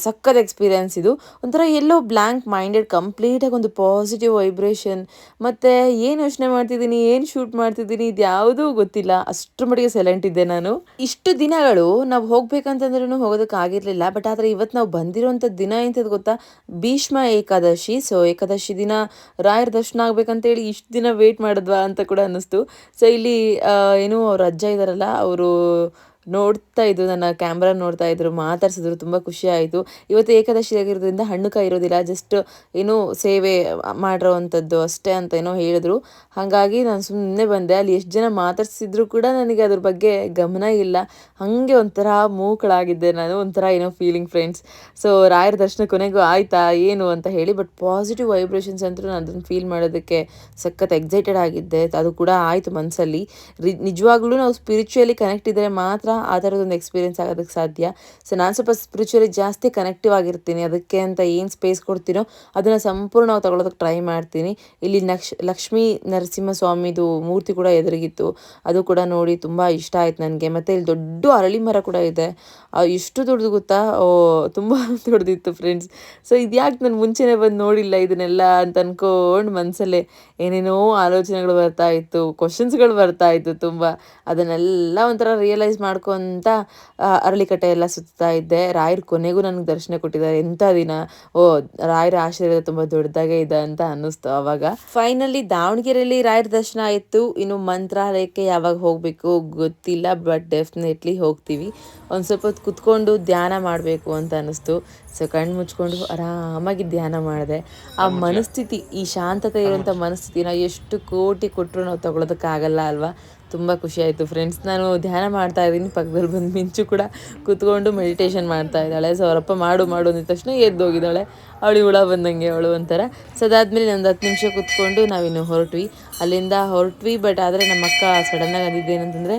ಸಕ್ಕತ್ ಎಕ್ಸ್ಪೀರಿಯನ್ಸ್ ಇದು. ಒಂಥರ ಎಲ್ಲೋ ಬ್ಲ್ಯಾಂಕ್ ಮೈಂಡೆಡ್, ಕಂಪ್ಲೀಟಾಗಿ ಒಂದು ಪಾಸಿಟಿವ್ ವೈಬ್ರೇಷನ್. ಮತ್ತು ಏನು ಯೋಚನೆ ಮಾಡ್ತಿದ್ದೀನಿ, ಏನು ಶೂಟ್ ಮಾಡ್ತಿದ್ದೀನಿ, ಇದು ಯಾವುದೂ ಗೊತ್ತಿಲ್ಲ. ಅಷ್ಟರ ಮಟ್ಟಿಗೆ ಸೈಲೆಂಟ್ ಇದ್ದೆ ನಾನು. ಇಷ್ಟು ದಿನಗಳು ನಾವು ಹೋಗ್ಬೇಕಂತಂದ್ರೂ ಹೋಗೋದಕ್ಕಾಗಿರಲಿಲ್ಲ. ಬಟ್ ಆದರೆ ಇವತ್ತು ನಾವು ಬಂದಿರೋಂಥ ದಿನ ಎಂಥದ್ದು ಗೊತ್ತಾ, ಭೀಷ್ಮ ಏಕಾದಶಿ. ಸೊ ಏಕಾದಶಿ ದಿನ ರಾಯರ ದರ್ಶನ ಆಗ್ಬೇಕಂತೇಳಿ ಇಷ್ಟು ದಿನ ವೇಟ್ ಮಾಡಿದ್ವಾ ಅಂತ ಕೂಡ ಅನ್ನಿಸ್ತು. ಸೊ ಇಲ್ಲಿ ಏನು ಅವ್ರ ಅಜ್ಜ ಇದ್ದಾರಲ್ಲ, ಅವರು ನೋಡ್ತಾ ಇದ್ರು, ನನ್ನ ಕ್ಯಾಮ್ರಾ ನೋಡ್ತಾ ಇದ್ರು, ಮಾತಾಡ್ಸಿದ್ರು, ತುಂಬ ಖುಷಿ ಆಯಿತು. ಇವತ್ತು ಏಕಾದಶಿ ಆಗಿರೋದ್ರಿಂದ ಹಣ್ಣು ಕಾಯಿ ಇರೋದಿಲ್ಲ, ಜಸ್ಟ್ ಏನು ಸೇವೆ ಮಾಡಿರೋ ಅಂಥದ್ದು ಅಷ್ಟೇ ಅಂತ ಏನೋ ಹೇಳಿದ್ರು. ಹಾಗಾಗಿ ನಾನು ಸುಮ್ಮನೆ ಬಂದೆ. ಅಲ್ಲಿ ಎಷ್ಟು ಜನ ಮಾತಾಡ್ಸಿದ್ರು ಕೂಡ ನನಗೆ ಅದ್ರ ಬಗ್ಗೆ ಗಮನ ಇಲ್ಲ. ಹಾಗೆ ಒಂಥರ ಮೂಕಳಾಗಿದ್ದೆ ನಾನು, ಒಂಥರ ಏನೋ ಫೀಲಿಂಗ್ ಫ್ರೆಂಡ್ಸ್. ಸೊ ರಾಯರ ದರ್ಶನ ಕೊನೆಗೂ ಆಯಿತಾ ಏನು ಅಂತ ಹೇಳಿ, ಬಟ್ ಪಾಸಿಟಿವ್ ವೈಬ್ರೇಷನ್ಸ್ ಅಂತೂ ನಾನು ಅದನ್ನು ಫೀಲ್ ಮಾಡೋದಕ್ಕೆ ಸಖತ್ ಎಕ್ಸೈಟೆಡ್ ಆಗಿದ್ದೆ. ಅದು ಕೂಡ ಆಯಿತು ಮನಸ್ಸಲ್ಲಿ. ನಿಜವಾಗ್ಲೂ ನಾವು ಸ್ಪಿರಿಚುವಲಿ ಕನೆಕ್ಟ್ ಇದ್ದರೆ ಮಾತ್ರ ಆ ಥರದೊಂದು ಎಕ್ಸ್ಪೀರಿಯೆನ್ಸ್ ಆಗೋದಕ್ಕೆ ಸಾಧ್ಯ. ಸೊ ನಾನು ಸ್ವಲ್ಪ ಸ್ಪಿರಿಚುವಲಿ ಜಾಸ್ತಿ ಕನೆಕ್ಟಿವ್ ಆಗಿರ್ತೀನಿ. ಅದಕ್ಕೆ ಅಂತ ಏನು ಸ್ಪೇಸ್ ಕೊಡ್ತೀನೋ ಅದನ್ನು ಸಂಪೂರ್ಣವಾಗಿ ತಗೊಳ್ಳೋದಕ್ಕೆ ಟ್ರೈ ಮಾಡ್ತೀನಿ. ಇಲ್ಲಿ ಲಕ್ಷ್ಮೀ ನರಸಿಂಹಸ್ವಾಮಿದು ಮೂರ್ತಿ ಕೂಡ ಎದುರಿಗಿತ್ತು, ಅದು ಕೂಡ ನೋಡಿ ತುಂಬ ಇಷ್ಟ ಆಯ್ತು ನನಗೆ. ಮತ್ತು ಇಲ್ಲಿ ದೊಡ್ಡ ಅರಳಿ ಮರ ಕೂಡ ಇದೆ, ಎಷ್ಟು ದೊಡ್ಡದು ಗೊತ್ತಾ, ತುಂಬ ದೊಡ್ಡದಿತ್ತು ಫ್ರೆಂಡ್ಸ್. ಸೊ ಇದ್ಯಾಕೆ ನಾನು ಮುಂಚೆನೇ ಬಂದು ನೋಡಿಲ್ಲ ಇದನ್ನೆಲ್ಲ ಅಂತ ಅಂದ್ಕೊಂಡು ಮನಸ್ಸಲ್ಲೇ ಏನೇನೋ ಆಲೋಚನೆಗಳು ಬರ್ತಾ ಇತ್ತು, ಕ್ವಶನ್ಸ್ಗಳು ಬರ್ತಾ ಇತ್ತು ತುಂಬ. ಅದನ್ನೆಲ್ಲ ಒಂಥರ ರಿಯಲೈಸ್ ಮಾಡ್ಕೊತ ಅರಳಿಕಟ್ಟೆ ಎಲ್ಲ ಸುತ್ತಾ ಇದ್ದೆ. ರಾಯರು ಕೊನೆಗೂ ನನಗೆ ದರ್ಶನ ಕೊಟ್ಟಿದ್ದಾರೆ. ಎಂಥ ದಿನ, ರಾಯರ ಆಶೀರ್ವಾದ ತುಂಬ ದೊಡ್ಡದಾಗೇ ಇದೆ ಅಂತ ಅನ್ನಿಸ್ತು ಆವಾಗ. ಫೈನಲಿ ದಾವಣಗೆರೆಯಲ್ಲಿ ರಾಯರ ದರ್ಶನ ಆಯಿತು. ಇನ್ನು ಮಂತ್ರಾಲಯಕ್ಕೆ ಯಾವಾಗ ಹೋಗಬೇಕು ಗೊತ್ತಿಲ್ಲ, ಬಟ್ ಡೆಫಿನೆಟ್ಲಿ ಹೋಗ್ತೀವಿ. ಒಂದು ಸ್ವಲ್ಪ ಹೊತ್ತು ಕುತ್ಕೊಂಡು ಧ್ಯಾನ ಮಾಡಬೇಕು ಅಂತ ಅನ್ನಿಸ್ತು. ಸೊ ಕಣ್ಣು ಮುಚ್ಕೊಂಡು ಆರಾಮಾಗಿ ಧ್ಯಾನ ಮಾಡಿದೆ. ಆ ಮನಸ್ಥಿತಿ, ಈ ಶಾಂತತೆ ಇರುವಂಥ ಮನಸ್ಥಿತಿನ ಎಷ್ಟು ಕೋಟಿ ಕೊಟ್ಟರು ನಾವು ತಗೊಳ್ಳೋದಕ್ಕಾಗಲ್ಲ ಅಲ್ವಾ. ತುಂಬ ಖುಷಿ ಆಯಿತು ಫ್ರೆಂಡ್ಸ್. ನಾನು ಧ್ಯಾನ ಮಾಡ್ತಾ ಇದ್ದೀನಿ, ಪಕ್ಕದಲ್ಲಿ ಬಂದು ಮಿಂಚು ಕೂಡ ಕೂತ್ಕೊಂಡು ಮೆಡಿಟೇಷನ್ ಮಾಡ್ತಾ ಇದ್ದಾಳೆ. ಸೊ ಅವರಪ್ಪ ಮಾಡು ಅಂದಿದ ತಕ್ಷಣ ಎದ್ದೋಗಿದ್ದಾಳೆ, ಅವಳು ಹುಳ ಬಂದಂಗೆ ಅವಳು ಒಂಥರ. ಸೊ ಅದಾದಮೇಲೆ ಒಂದು 10 ನಿಮಿಷ ಕೂತ್ಕೊಂಡು ನಾವಿನ್ನು ಅಲ್ಲಿಂದ ಹೊರಟ್ವಿ. ಬಟ್ ಆದರೆ ನಮ್ಮ ಅಕ್ಕ ಸಡನ್ನಾಗಿ ಅಂದಿದ್ದೇನಂತಂದರೆ,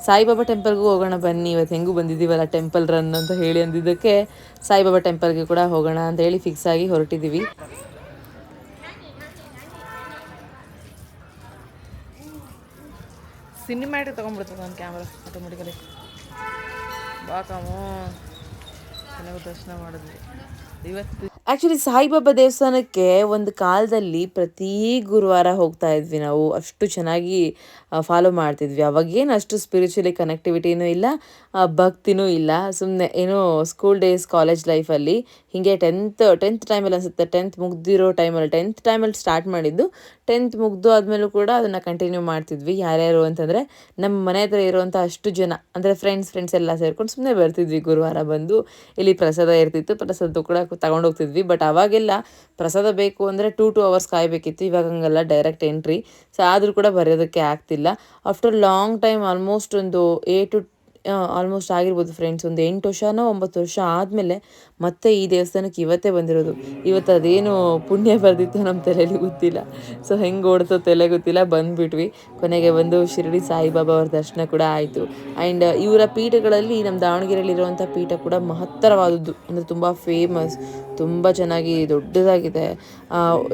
ಸಾಯಿಬಾಬಾ ಟೆಂಪಲ್ಗೂ ಹೋಗೋಣ ಬನ್ನಿ, ಇವತ್ತು ಹೆಂಗೂ ಬಂದಿದ್ದೀವಲ್ಲ ಟೆಂಪಲ್ ರನ್ ಅಂತ ಹೇಳಿ ಅಂದಿದ್ದಕ್ಕೆ ಸಾಯಿಬಾಬಾ ಟೆಂಪಲ್ಗೆ ಕೂಡ ಹೋಗೋಣ ಅಂತ ಹೇಳಿ ಫಿಕ್ಸ್ ಆಗಿ ಹೊರಟಿದ್ದೀವಿ. ಸಿನಿಮ್ಯಾಟಿಕ್ ತೊಗೊಂಡ್ಬಿಡ್ತದೆ ನನ್ನ ಕ್ಯಾಮ್ರಾ ಆಟೋಮೆಟಿಕಲಿ. ಬಾಕಮೋ ಚೆನ್ನಾಗಿ ದರ್ಶನ ಮಾಡಿದ್ವಿ ಇವತ್ತು. ಆ್ಯಕ್ಚುಲಿ ಸಾಯಿಬಾಬಾ ದೇವಸ್ಥಾನಕ್ಕೆ ಒಂದು ಕಾಲದಲ್ಲಿ ಪ್ರತಿ ಗುರುವಾರ ಹೋಗ್ತಾ ಇದ್ವಿ ನಾವು, ಅಷ್ಟು ಚೆನ್ನಾಗಿ ಫಾಲೋ ಮಾಡ್ತಿದ್ವಿ. ಅವಾಗೇನು ಅಷ್ಟು ಸ್ಪಿರಿಚುವಲಿ ಕನೆಕ್ಟಿವಿಟಿನೂ ಇಲ್ಲ, ಭಕ್ತಿನೂ ಇಲ್ಲ. ಸುಮ್ಮನೆ ಏನೋ ಸ್ಕೂಲ್ ಡೇಸ್, ಕಾಲೇಜ್ ಲೈಫಲ್ಲಿ ಹೀಗೆ ಟೆಂತ್ ಟೈಮಲ್ಲಿ ಅನಿಸುತ್ತೆ, 10th ಮುಗ್ದಿರೋ ಟೈಮಲ್ಲಿ, 10th ಟೈಮಲ್ಲಿ ಸ್ಟಾರ್ಟ್ ಮಾಡಿದ್ದು. 10th ಮುಗ್ದು ಆದಮೇಲೂ ಕೂಡ ಅದನ್ನು ಕಂಟಿನ್ಯೂ ಮಾಡ್ತಿದ್ವಿ. ಯಾರ್ಯಾರು ಅಂತಂದರೆ ನಮ್ಮ ಮನೆ ಹತ್ರ ಇರುವಂಥ ಅಷ್ಟು ಜನ, ಅಂದರೆ ಫ್ರೆಂಡ್ಸ್ ಎಲ್ಲ ಸೇರ್ಕೊಂಡು ಸುಮ್ಮನೆ ಬರ್ತಿದ್ವಿ. ಗುರುವಾರ ಬಂದು ಇಲ್ಲಿ ಪ್ರಸಾದ ಇರ್ತಿತ್ತು, ಪ್ರಸಾದ ಕೂಡ ತಗೊಂಡೋಗ್ತಿದ್ವಿ. ಬಟ್ ಅವಾಗೆಲ್ಲ ಪ್ರಸಾದ ಬೇಕು ಅಂದರೆ 2 hours ಕಾಯಬೇಕಿತ್ತು. ಇವಾಗ ಹಂಗಲ್ಲ, ಡೈರೆಕ್ಟ್ ಎಂಟ್ರಿ. ಸೊ ಆದರೂ ಕೂಡ ಬರೆಯೋದಕ್ಕೆ ಆಗ್ತಿಲ್ಲ. ಆಫ್ಟರ್ ಲಾಂಗ್ ಟೈಮ್, ಆಲ್ಮೋಸ್ಟ್ ಒಂದು ಆಲ್ಮೋಸ್ಟ್ ಆಗಿರ್ಬೋದು ಫ್ರೆಂಡ್ಸ್, ಒಂದು 8 ವರ್ಷನೋ 9 ವರ್ಷ ಆದಮೇಲೆ ಮತ್ತೆ ಈ ದೇವಸ್ಥಾನಕ್ಕೆ ಇವತ್ತೇ ಬಂದಿರೋದು. ಇವತ್ತು ಅದೇನು ಪುಣ್ಯ ಬರ್ದಿತ್ತು ನಮ್ಮ ತಲೆಯಲ್ಲಿ ಗೊತ್ತಿಲ್ಲ. ಸೊ ಹೆಂಗೆ ಓಡ್ತೋ ತಲೆ ಗೊತ್ತಿಲ್ಲ, ಬಂದುಬಿಟ್ವಿ. ಕೊನೆಗೆ ಬಂದು ಶಿರಡಿ ಸಾಯಿಬಾಬಾ ಅವ್ರ ದರ್ಶನ ಕೂಡ ಆಯಿತು. ಆ್ಯಂಡ್ ಇವರ ಪೀಠಗಳಲ್ಲಿ, ನಮ್ಮ ದಾವಣಗೆರೆಯಲ್ಲಿರುವಂಥ ಪೀಠ ಕೂಡ ಮಹತ್ತರವಾದದ್ದು, ಅಂದರೆ ತುಂಬ ಫೇಮಸ್, ತುಂಬ ಚೆನ್ನಾಗಿ ದೊಡ್ಡದಾಗಿದೆ.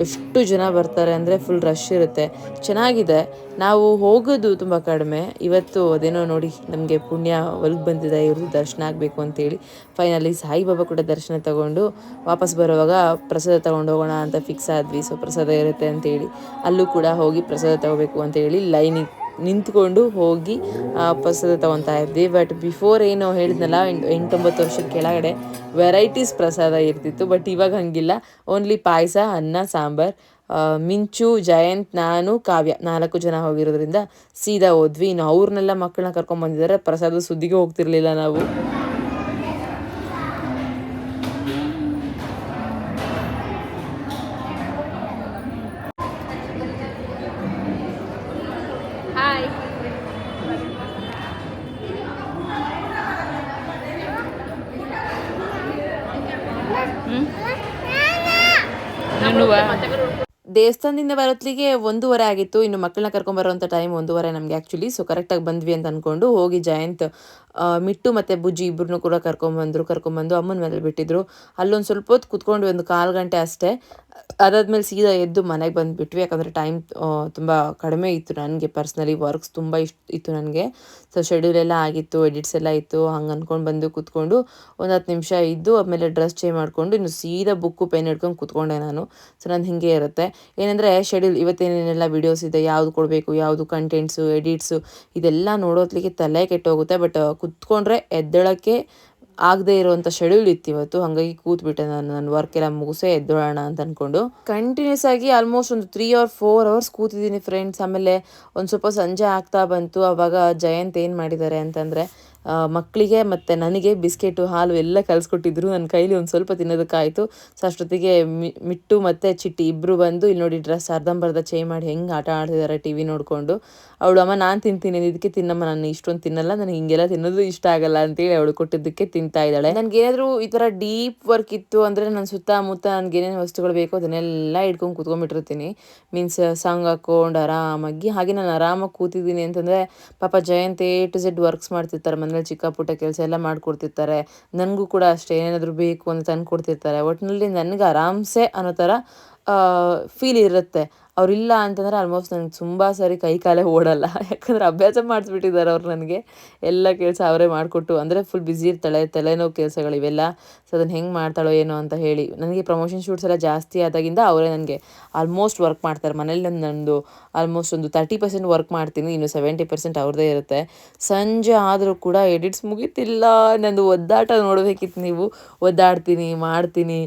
ಎಷ್ಟು ಜನ ಬರ್ತಾರೆ ಅಂದರೆ ಫುಲ್ ರಶ್ ಇರುತ್ತೆ, ಚೆನ್ನಾಗಿದೆ. ನಾವು ಹೋಗೋದು ತುಂಬ ಕಡಿಮೆ. ಇವತ್ತು ಅದೇನೋ ನೋಡಿ ನಮಗೆ ಪುಣ್ಯ ಒಲ್ಗೆ ಬಂದಿದೆ, ಇವ್ರದ್ದು ದರ್ಶನ ಆಗಬೇಕು ಅಂತೇಳಿ ಫೈನಲಿ ಸಾಯಿಬಾಬಾ ಕೂಡ ದರ್ಶನ ತಗೊಂಡು ವಾಪಸ್ ಬರುವಾಗ ಪ್ರಸಾದ ತೊಗೊಂಡು ಹೋಗೋಣ ಅಂತ ಫಿಕ್ಸ್ ಆದ್ವಿ. ಸೊ ಪ್ರಸಾದ ಇರುತ್ತೆ ಅಂತೇಳಿ ಅಲ್ಲೂ ಕೂಡ ಹೋಗಿ ಪ್ರಸಾದ ತೊಗೋಬೇಕು ಅಂತೇಳಿ ಲೈನಿಗೆ ನಿಂತ್ಕೊಂಡು ಹೋಗಿ ಪ್ರಸಾದ ತೊಗೊತಾ ಇದ್ವಿ. ಬಟ್ ಬಿಫೋರ್ ಏನು ಹೇಳಿದ್ನಲ್ಲ, 8-9 ವರ್ಷದ ಕೆಳಗಡೆ ವೆರೈಟೀಸ್ ಪ್ರಸಾದ ಇರ್ತಿತ್ತು. ಬಟ್ ಇವಾಗ ಹಂಗಿಲ್ಲ, ಓನ್ಲಿ ಪಾಯಸ, ಅನ್ನ, ಸಾಂಬಾರ್. ಮಿಂಚು, ಜಯಂತ್, ನಾನು, ಕಾವ್ಯ 4 ಜನ ಹೋಗಿರೋದ್ರಿಂದ ಸೀದಾ ಹೋದ್ವಿ. ಇನ್ನು ಅವ್ರನ್ನೆಲ್ಲ ಮಕ್ಕಳನ್ನ ಕರ್ಕೊಂಡ್ಬಂದಿದ್ದಾರೆ. ಪ್ರಸಾದ ಸುದ್ದಿಗೆ ಹೋಗ್ತಿರ್ಲಿಲ್ಲ ನಾವು. ದೇವಸ್ಥಾನದಿಂದ ಬರೋತ್ಲಿಗೆ 1:30 ಆಗಿತ್ತು. ಇನ್ನು ಮಕ್ಕಳನ್ನ ಕರ್ಕೊಂಬರೋಂಥ ಟೈಮ್ 1:30 ನಮಗೆ ಆ್ಯಕ್ಚುಲಿ. ಸೊ ಕರೆಕ್ಟಾಗಿ ಬಂದ್ವಿ ಅಂತ ಅಂದ್ಕೊಂಡು ಹೋಗಿ ಜಯಂತ್, ಮಿಟ್ಟು ಮತ್ತು ಬುಜ್ಜಿ ಇಬ್ಬರನ್ನೂ ಕೂಡ ಕರ್ಕೊಂಬಂದು ಅಮ್ಮನ ಮೇಲೆ ಬಿಟ್ಟಿದ್ರು. ಅಲ್ಲೊಂದು ಸ್ವಲ್ಪ ಹೊತ್ತು ಕುತ್ಕೊಂಡ್ವಿ, ಒಂದು 1/4 ಗಂಟೆ ಅಷ್ಟೇ. ಅದಾದ್ಮೇಲೆ ಸೀದಾ ಎದ್ದು ಮನೆಗೆ ಬಂದುಬಿಟ್ವಿ. ಯಾಕಂದರೆ ಟೈಮ್ ತುಂಬ ಕಡಿಮೆ ಇತ್ತು ನನಗೆ ಪರ್ಸ್ನಲಿ ವರ್ಕ್ಸ್ ತುಂಬ ಇತ್ತು ನನಗೆ. ಸೊ ಶೆಡ್ಯೂಲ್ ಎಲ್ಲ ಆಗಿತ್ತು, ಎಡಿಟ್ಸ್ ಎಲ್ಲ ಇತ್ತು. ಹಂಗೆ ಅಂದ್ಕೊಂಡು ಬಂದು ಕೂತ್ಕೊಂಡು ಒಂದು 10 ನಿಮಿಷ ಇದ್ದು ಆಮೇಲೆ ಡ್ರೆಸ್ ಚೇಂಜ್ ಮಾಡಿಕೊಂಡು ಇನ್ನು ಸೀದಾ ಬುಕ್ಕು ಪೆನ್ ಹಿಡ್ಕೊಂಡು ಕೂತ್ಕೊಂಡೆ ನಾನು. ಸೊ ನಾನು ಹಿಂಗೆ ಇರುತ್ತೆ ಏನಂದರೆ ಶೆಡ್ಯೂಲ್ ಇವತ್ತೇನೇನೆಲ್ಲ ವೀಡಿಯೋಸ್ ಇದೆ, ಯಾವುದು ಕೊಡಬೇಕು, ಯಾವುದು ಕಂಟೆಂಟ್ಸು, ಎಡಿಟ್ಸು ಇದೆಲ್ಲ ನೋಡೋತ್ಲಿಕ್ಕೆ ತಲೆ ಕೆಟ್ಟೋಗುತ್ತೆ. ಬಟ್ ಕೂತ್ಕೊಂಡ್ರೆ ಎದ್ದೇಳೋಕ್ಕೆ ಆಗದೆ ಇರೋವಂಥ ಶೆಡ್ಯೂಲ್ ಇತ್ತು ಇವತ್ತು. ಹಾಗಾಗಿ ಕೂತ್ಬಿಟ್ಟೆ ನಾನು. ನನ್ನ ವರ್ಕ್ ಎಲ್ಲ ಮುಗಿಸೇ ಎದ್ದೋಳೋಣ ಅಂತ ಅಂದ್ಕೊಂಡು ಕಂಟಿನ್ಯೂಸ್ ಆಗಿ ಆಲ್ಮೋಸ್ಟ್ ಒಂದು 3 or 4 hours ಕೂತಿದ್ದೀನಿ ಫ್ರೆಂಡ್ಸ್. ಆಮೇಲೆ ಒಂದು ಸ್ವಲ್ಪ ಸಂಜೆ ಆಗ್ತಾ ಬಂತು. ಆವಾಗ ಜಯಂತ್ ಏನು ಮಾಡಿದ್ದಾರೆ ಅಂತಂದರೆ ಮಕ್ಕಳಿಗೆ ಮತ್ತು ನನಗೆ ಬಿಸ್ಕೆಟು ಹಾಲು ಎಲ್ಲ ಕಲಿಸ್ಕೊಟ್ಟಿದ್ರು. ನನ್ನ ಕೈಲಿ ಒಂದು ಸ್ವಲ್ಪ ತಿನ್ನೋದಕ್ಕಾಯಿತು. ಸೊ ಅಷ್ಟೊತ್ತಿಗೆ ಮಿಟ್ಟು ಮತ್ತು ಚಿಟ್ಟಿ ಇಬ್ಬರು ಬಂದು ಇಲ್ಲಿ ನೋಡಿ ಡ್ರೆಸ್ ಅರ್ಧಂಬರ್ಧ ಚೇಂಜ್ ಮಾಡಿ ಹೆಂಗೆ ಆಟ ಆಡ್ತಿದ್ದಾರೆ ಟಿ ವಿ ನೋಡಿಕೊಂಡು. ಅವಳು ಅಮ್ಮ ನಾನು ತಿಂತೀನಿ ಇದಕ್ಕೆ ತಿನ್ನಮ್ಮ, ನಾನು ಇಷ್ಟೊಂದು ತಿನ್ನಲ್ಲ, ನನಗೆ ಹಿಂಗೆಲ್ಲ ತಿನ್ನೋದು ಇಷ್ಟ ಆಗಲ್ಲ ಅಂತೇಳಿ ಅವಳು ಕೊಟ್ಟಿದ್ದಕ್ಕೆ ತಿಂತಾ ಇದ್ದಾಳೆ. ನನಗೇನಾದರೂ ಈ ಥರ ಡೀಪ್ ವರ್ಕ್ ಇತ್ತು ಅಂದರೆ ನನ್ನ ಸುತ್ತಮುತ್ತ ನನಗೇನೇನು ವಸ್ತುಗಳು ಬೇಕೋ ಅದನ್ನೆಲ್ಲ ಇಟ್ಕೊಂಡು ಕೂತ್ಕೊಂಡ್ಬಿಟ್ಟಿರ್ತೀನಿ. ಮೀನ್ಸ್ ಸಾಂಗ್ ಹಾಕ್ಕೊಂಡು ಆರಾಮಾಗಿ. ಹಾಗೆ ನಾನು ಆರಾಮಾಗಿ ಕೂತಿದ್ದೀನಿ ಅಂತಂದರೆ ಪಾಪ Jayant A to Z works ಮಾಡ್ತಿರ್ತಾರೆ ಮನೇಲಿ. ಚಿಕ್ಕ ಪುಟ್ಟ ಕೆಲಸ ಎಲ್ಲ ಮಾಡಿಕೊಡ್ತಿರ್ತಾರೆ. ನನಗೂ ಕೂಡ ಅಷ್ಟೇ ಏನಾದರೂ ಬೇಕು ಅಂತ ತಂದು ಕೊಡ್ತಿರ್ತಾರೆ. ಒಟ್ಟಿನಲ್ಲಿ ನನಗೆ ಆರಾಮ್ಸೆ ಅನ್ನೋ ಥರ ಫೀಲ್ ಇರುತ್ತೆ. ಅವರಿಲ್ಲ ಅಂತಂದರೆ ಆಲ್ಮೋಸ್ಟ್ ನನಗೆ ತುಂಬ ಸರಿ ಕೈ ಕಾಲೇ ಓಡಲ್ಲ. ಯಾಕಂದರೆ ಅಭ್ಯಾಸ ಮಾಡಿಸ್ಬಿಟ್ಟಿದ್ದಾರೆ ಅವ್ರು ನನಗೆ. ಎಲ್ಲ ಕೆಲಸ ಅವರೇ ಮಾಡಿಕೊಟ್ಟು, ಅಂದರೆ ಫುಲ್ ಬ್ಯುಸಿ ಇರ್ತಾಳೆ, ತಲೆನೋವು ಕೆಲಸಗಳು ಇವೆಲ್ಲ. ಸೊ ಅದನ್ನು ಹೆಂಗೆ ಮಾಡ್ತಾಳೋ ಏನೋ ಅಂತ ಹೇಳಿ. ನನಗೆ ಪ್ರಮೋಷನ್ ಶೂಟ್ಸ್ ಎಲ್ಲ ಜಾಸ್ತಿ ಆದಾಗಿಂದ ಅವರೇ ನನಗೆ ಆಲ್ಮೋಸ್ಟ್ ವರ್ಕ್ ಮಾಡ್ತಾರೆ ಮನೇಲಿ. ನಂದು ಆಲ್ಮೋಸ್ಟ್ ಒಂದು 30% ವರ್ಕ್ ಮಾಡ್ತೀನಿ, ಇನ್ನು 70% ಅವ್ರದ್ದೇ ಇರುತ್ತೆ. ಸಂಜೆ ಆದರೂ ಕೂಡ ಎಡಿಟ್ಸ್ ಮುಗೀತಿಲ್ಲ. ನಂದು ಒದ್ದಾಟ ನೋಡಬೇಕಿತ್ತು ನೀವು. ಒದ್ದಾಡ್ತೀನಿ, ಮಾಡ್ತೀನಿ,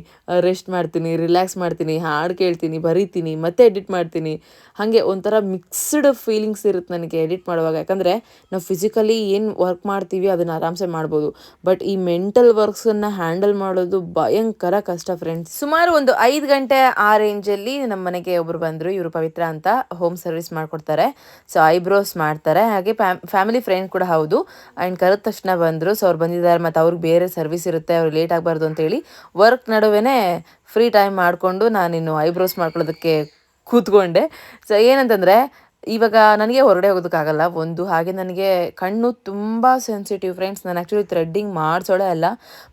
ರೆಸ್ಟ್ ಮಾಡ್ತೀನಿ, ರಿಲ್ಯಾಕ್ಸ್ ಮಾಡ್ತೀನಿ, ಹಾಡು ಕೇಳ್ತೀನಿ, ಬರೀತೀನಿ, ಮತ್ತೆ ಎಡಿಟ್ ಮಾಡ್ತೀನಿ. ಹಾಗೆ ಒಂಥರ ಮಿಕ್ಸ್ಡ್ ಫೀಲಿಂಗ್ಸ್ ಇರುತ್ತೆ ನನಗೆ ಎಡಿಟ್ ಮಾಡುವಾಗ. ಯಾಕಂದರೆ ನಾವು ಫಿಸಿಕಲಿ ಏನು ವರ್ಕ್ ಮಾಡ್ತೀವಿ ಅದನ್ನು ಆರಾಮ್ಸೆ ಮಾಡ್ಬೋದು. ಬಟ್ ಈ ಮೆಂಟಲ್ ವರ್ಕ್ಸನ್ನು ಹ್ಯಾಂಡಲ್ ಮಾಡೋದು ಭಯಂಕರ ಕಷ್ಟ ಫ್ರೆಂಡ್ಸ್. ಸುಮಾರು ಒಂದು 5 ಗಂಟೆ ಆ ರೇಂಜಲ್ಲಿ ನಮ್ಮ ಮನೆಗೆ ಒಬ್ಬರು ಬಂದರು. ಇವರು ಪವಿತ್ರ ಅಂತ, ಹೋಮ್ ಸರ್ವಿಸ್ ಮಾಡಿಕೊಡ್ತಾರೆ. ಸೊ ಐಬ್ರೋಸ್ ಮಾಡ್ತಾರೆ. ಹಾಗೆ ಫ್ಯಾಮಿಲಿ ಫ್ರೆಂಡ್ ಕೂಡ ಹೌದು. ಆ್ಯಂಡ್ ಕರೆದ ತಕ್ಷಣ ಬಂದರು. ಸೊ ಅವ್ರು ಬಂದಿದ್ದಾರೆ ಮತ್ತು ಅವ್ರಿಗೆ ಬೇರೆ ಸರ್ವಿಸ್ ಇರುತ್ತೆ, ಅವ್ರು ಲೇಟ್ ಆಗಬಾರ್ದು ಅಂತೇಳಿ ವರ್ಕ್ ನಡುವೆ ಫ್ರೀ ಟೈಮ್ ಮಾಡಿಕೊಂಡು ನಾನಿನ್ನು ಐಬ್ರೋಸ್ ಮಾಡ್ಕೊಳ್ಳೋದಕ್ಕೆ ಕೂತ್ಕೊಂಡೆ. ಸೊ ಏನಂತಂದರೆ ಇವಾಗ ನನಗೆ ಹೊರಗಡೆ ಹೋಗೋದಕ್ಕಾಗಲ್ಲ ಒಂದು. ಹಾಗೆ ನನಗೆ ಕಣ್ಣು ತುಂಬ ಸೆನ್ಸಿಟಿವ್ ಫ್ರೆಂಡ್ಸ್. ನಾನು ಆ್ಯಕ್ಚುಲಿ ಥ್ರೆಡ್ಡಿಂಗ್ ಮಾಡಿಸೋಳೆ ಅಲ್ಲ.